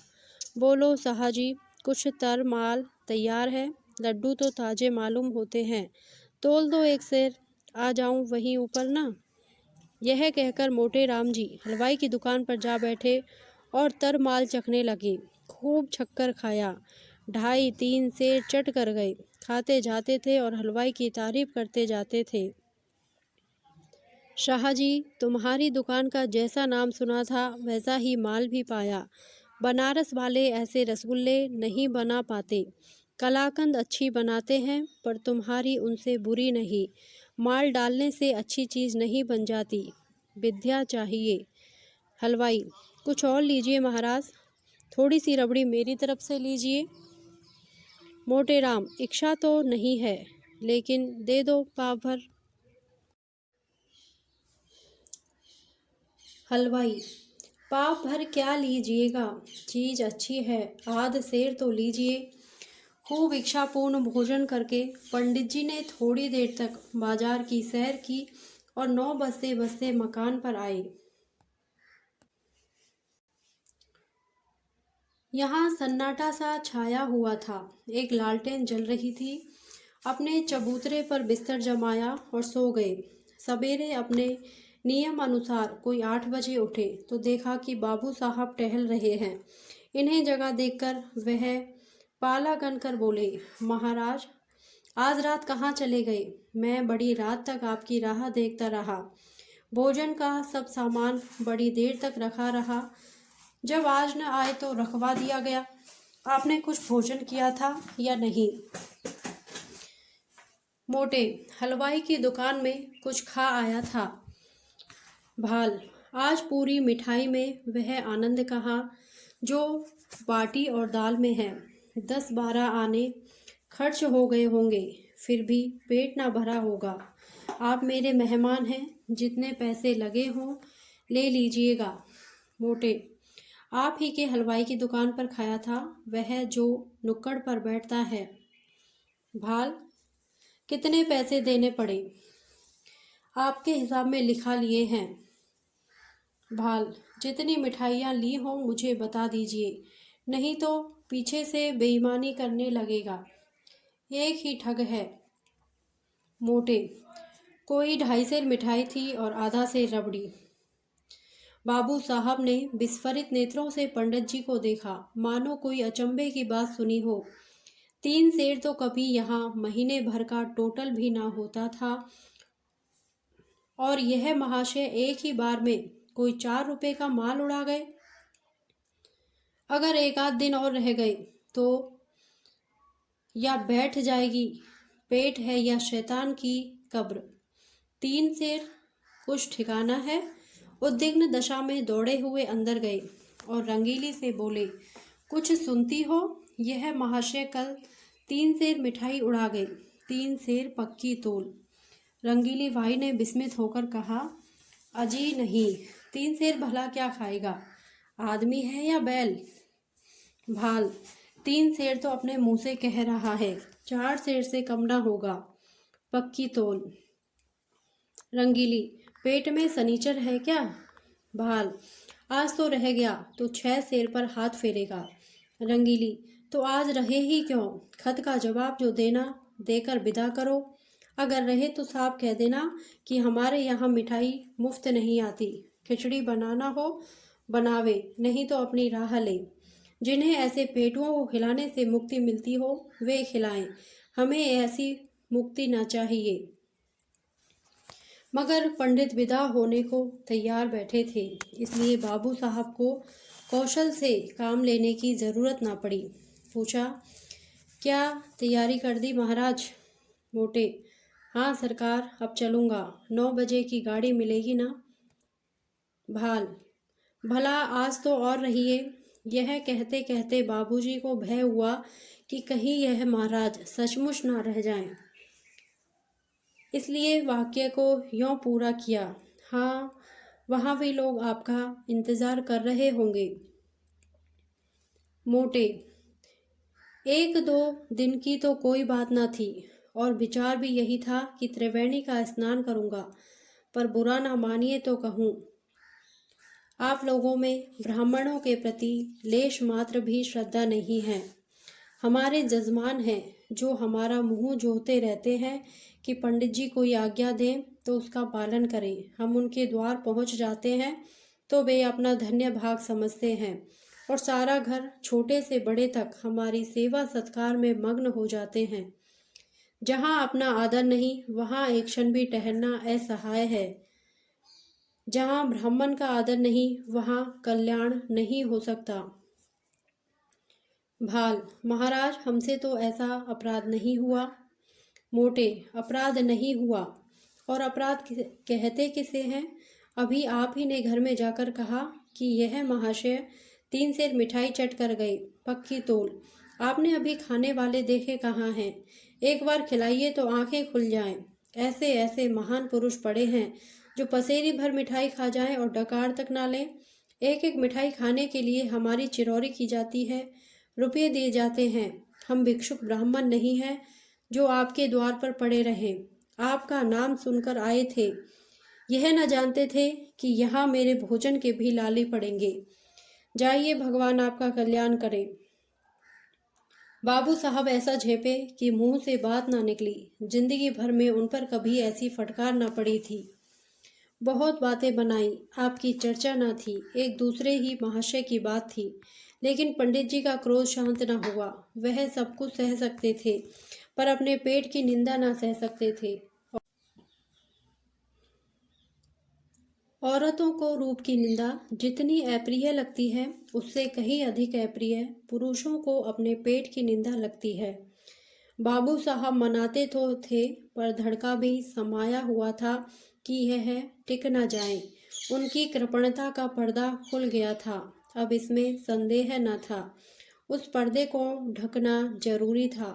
बोलो साहाजी, कुछ तर माल तैयार है, लड्डू तो ताज़े मालूम होते हैं, तोल दो एक सेर, आ जाऊं वहीं ऊपर ना। यह कहकर मोटे राम जी हलवाई की दुकान पर जा बैठे और तर माल चखने लगे। खूब छक्कर खाया, 2.5-3 सेर चट कर गए। खाते जाते थे और हलवाई की तारीफ करते जाते थे। शाहजी, तुम्हारी दुकान का जैसा नाम सुना था वैसा ही माल भी पाया। बनारस वाले ऐसे रसगुल्ले नहीं बना पाते। कलाकंद अच्छी बनाते हैं पर तुम्हारी उनसे बुरी नहीं। माल डालने से अच्छी चीज़ नहीं बन जाती, विद्या चाहिए। हलवाई, कुछ और लीजिए महाराज, थोड़ी सी रबड़ी मेरी तरफ से लीजिए। मोटे राम, इच्छा तो नहीं है, लेकिन दे दो पाव भर। हलवाई, पाव भर क्या लीजिएगा, चीज़ अच्छी है, आध सेर तो लीजिए। खूब इच्छापूर्ण भोजन करके पंडित जी ने थोड़ी देर तक बाजार की सैर की और 9 बजते बजते मकान पर आए। यहाँ सन्नाटा सा छाया हुआ था। एक लालटेन जल रही थी। अपने चबूतरे पर बिस्तर जमाया और सो गए। सवेरे अपने नियम अनुसार कोई 8 बजे उठे तो देखा कि बाबू साहब टहल रहे हैं। इन्हें जगह देखकर वह पाला गनकर बोले, महाराज आज रात कहाँ चले गए? मैं बड़ी रात तक आपकी राह देखता रहा। भोजन का सब सामान बड़ी देर तक रखा रहा। जब आज न आए तो रखवा दिया गया। आपने कुछ भोजन किया था या नहीं? मोटे हलवाई की दुकान में कुछ खा आया था। भाल आज पूरी मिठाई में वह आनंद कहाँ जो बाटी और दाल में है। 10-12 आने खर्च हो गए होंगे, फिर भी पेट ना भरा होगा। आप मेरे मेहमान हैं, जितने पैसे लगे हों ले लीजिएगा। मोटे आप ही के हलवाई की दुकान पर खाया था, वह जो नुक्कड़ पर बैठता है। भाल कितने पैसे देने पड़े? आपके हिसाब में लिखा लिए हैं। भाल जितनी मिठाइयाँ ली हों मुझे बता दीजिए, नहीं तो पीछे से बेईमानी करने लगेगा। एक ही ठग है। मोटे कोई 2.5 सेर मिठाई थी और आधा सेर रबड़ी। बाबू साहब ने विस्फारित नेत्रों से पंडित जी को देखा, मानो कोई अचंभे की बात सुनी हो। 3 सेर तो कभी यहाँ महीने भर का टोटल भी ना होता था, और यह महाशय एक ही बार में कोई 4 रुपए का माल उड़ा गए। अगर 1 आध दिन और रह गए तो या बैठ जाएगी पेट है या शैतान की कब्र। 3 सेर कुछ ठिकाना है। उद्विग्न दशा में दौड़े हुए अंदर गए और रंगीली से बोले, कुछ सुनती हो? यह महाशय कल 3 सेर मिठाई उड़ा गए। 3 सेर पक्की तोल। रंगीली भाई ने विस्मित होकर कहा, अजी नहीं, 3 सेर भला क्या खाएगा? आदमी है या बैल? भाल 3 सेर तो अपने मुंह से कह रहा है, 4 सेर से कम ना होगा। पक्की तोल। रंगीली पेट में सनीचर है क्या? भाल आज तो रह गया तो 6 सेर पर हाथ फेरेगा। रंगीली तो आज रहे ही क्यों? खत का जवाब जो देना देकर विदा करो। अगर रहे तो साफ कह देना कि हमारे यहाँ मिठाई मुफ्त नहीं आती। खिचड़ी बनाना हो बनावे, नहीं तो अपनी राह ले। जिन्हें ऐसे पेटुओं को खिलाने से मुक्ति मिलती हो वे खिलाएं, हमें ऐसी मुक्ति न चाहिए। मगर पंडित विदा होने को तैयार बैठे थे, इसलिए बाबू साहब को कौशल से काम लेने की ज़रूरत ना पड़ी। पूछा, क्या तैयारी कर दी महाराज? मोटे, हाँ सरकार, अब चलूँगा। 9 बजे की गाड़ी मिलेगी ना? भाल, भला आज तो और रहिए। यह कहते कहते बाबूजी को भय हुआ कि कहीं यह महाराज सचमुच ना रह जाएं। इसलिए वाक्य को यों पूरा किया, हाँ वहाँ भी लोग आपका इंतज़ार कर रहे होंगे। मोटे, 1-2 दिन की तो कोई बात ना थी, और विचार भी यही था कि त्रिवेणी का स्नान करूँगा, पर बुरा ना मानिए तो कहूँ, आप लोगों में ब्राह्मणों के प्रति लेश मात्र भी श्रद्धा नहीं है। हमारे जजमान हैं जो हमारा मुंह जोहते रहते हैं कि पंडित जी कोई आज्ञा दें तो उसका पालन करें। हम उनके द्वार पहुंच जाते हैं तो वे अपना धन्य भाग समझते हैं और सारा घर छोटे से बड़े तक हमारी सेवा सत्कार में मग्न हो जाते हैं। जहां अपना आदर नहीं वहां एक क्षण भी ठहरना असहाय है। जहां ब्राह्मण का आदर नहीं वहां कल्याण नहीं हो सकता। भाल, महाराज हमसे तो ऐसा अपराध नहीं हुआ। मोटे, अपराध नहीं हुआ और अपराध कहते किसे हैं? अभी आप ही ने घर में जाकर कहा कि यह महाशय 3 सेर मिठाई चट कर गए, पक्की तोल। आपने अभी खाने वाले देखे कहाँ हैं? एक बार खिलाइए तो आंखें खुल जाएं। ऐसे ऐसे महान पुरुष पड़े हैं जो पसेरी भर मिठाई खा जाएं और डकार तक ना लें। एक एक मिठाई खाने के लिए हमारी चिरौरी की जाती है, रुपये दिए जाते हैं। हम भिक्षुक ब्राह्मण नहीं हैं जो आपके द्वार पर पड़े रहें। आपका नाम सुनकर आए थे, यह न जानते थे कि यहाँ मेरे भोजन के भी लाले पड़ेंगे। जाइए, भगवान आपका कल्याण करे। बाबू साहब ऐसा झेपे कि मुंह से बात ना निकली। जिंदगी भर में उन पर कभी ऐसी फटकार ना पड़ी थी। बहुत बातें बनाई, आपकी चर्चा ना थी, एक दूसरे ही महाशय की बात थी, लेकिन पंडित जी का क्रोध शांत न हुआ। वह सब कुछ सह सकते थे, पर अपने पेट की निंदा ना सह सकते थे। औरतों को रूप की निंदा जितनी अप्रिय लगती है, उससे कहीं अधिक अप्रिय पुरुषों को अपने पेट की निंदा लगती है। बाबू साहब मनाते तो थे, पर धड़का भी समाया हुआ था कि यह टिक न जाए। उनकी कृपणता का पर्दा खुल गया था, अब इसमें संदेह न था। उस पर्दे को ढकना जरूरी था।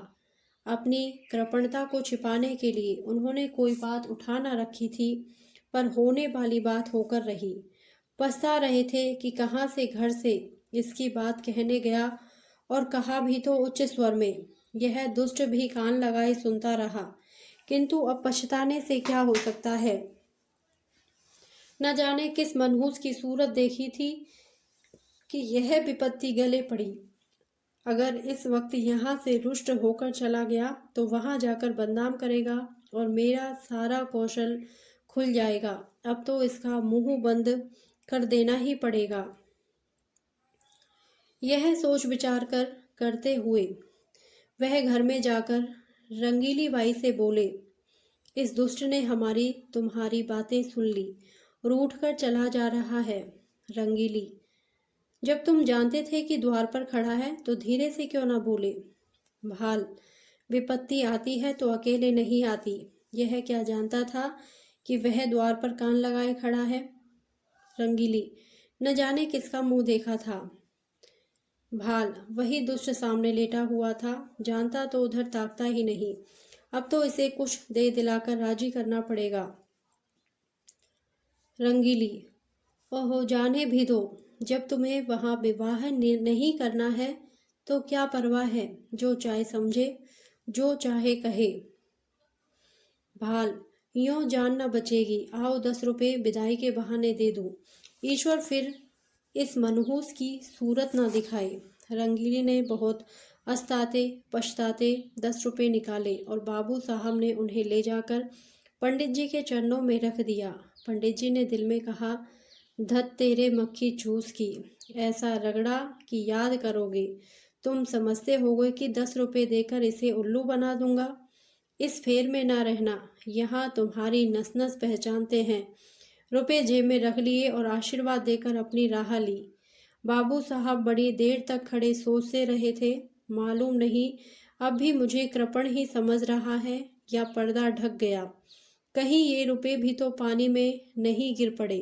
अपनी कृपणता को छिपाने के लिए उन्होंने कोई बात उठा न रखी थी, पर होने वाली बात होकर रही। पछता रहे थे कि कहाँ से घर से इसकी बात कहने गया, और कहा भी तो उच्च स्वर में। यह दुष्ट भी कान लगाए सुनता रहा, किंतु अब पछताने से क्या हो सकता है। न जाने किस मनहूस की सूरत देखी थी कि यह विपत्ति गले पड़ी। अगर इस वक्त यहाँ से रुष्ट होकर चला गया तो वहाँ जाकर बदनाम करेगा और मेरा सारा कौशल खुल जाएगा। अब तो इसका मुंह बंद कर देना ही पड़ेगा। यह सोच विचार करते हुए वह घर में जाकर रंगीली बाई से बोले, इस दुष्ट ने हमारी तुम्हारी बातें सुन ली, रूठ कर चला जा रहा है। रंगीली, जब तुम जानते थे कि द्वार पर खड़ा है तो धीरे से क्यों ना बोले। भाल, विपत्ति आती है तो अकेले नहीं आती। यह क्या जानता था कि वह द्वार पर कान लगाए खड़ा है। रंगीली, न जाने किसका मुंह देखा था। भाल, वही दुष्ट सामने लेटा हुआ था, जानता तो उधर ताकता ही नहीं। अब तो इसे कुछ दे दिलाकर राजी करना पड़ेगा। रंगीली, ओहो, जाने भी दो। जब तुम्हें वहां विवाह नहीं करना है तो क्या परवाह है, जो चाहे समझे, जो चाहे कहे। भाल, यूं जान न बचेगी। आओ 10 रुपए विदाई के बहाने दे दूं। ईश्वर फिर इस मनहूस की सूरत न दिखाए। रंगीली ने बहुत अस्ताते पछताते 10 रुपए निकाले और बाबू साहब ने उन्हें ले जाकर पंडित जी के चरणों में रख दिया। पंडित जी ने दिल में कहा, धत तेरे मक्खी चूस की, ऐसा रगड़ा कि याद करोगे। तुम समझते होगे कि 10 रुपए देकर इसे उल्लू बना दूंगा। इस फेर में ना रहना, यहाँ तुम्हारी नस नस पहचानते हैं। रुपए जेब में रख लिए और आशीर्वाद देकर अपनी राह ली। बाबू साहब बड़ी देर तक खड़े सोचते रहे थे। मालूम नहीं अब भी मुझे कृपण ही समझ रहा है या पर्दा ढक गया। कहीं ये रुपए भी तो पानी में नहीं गिर पड़े।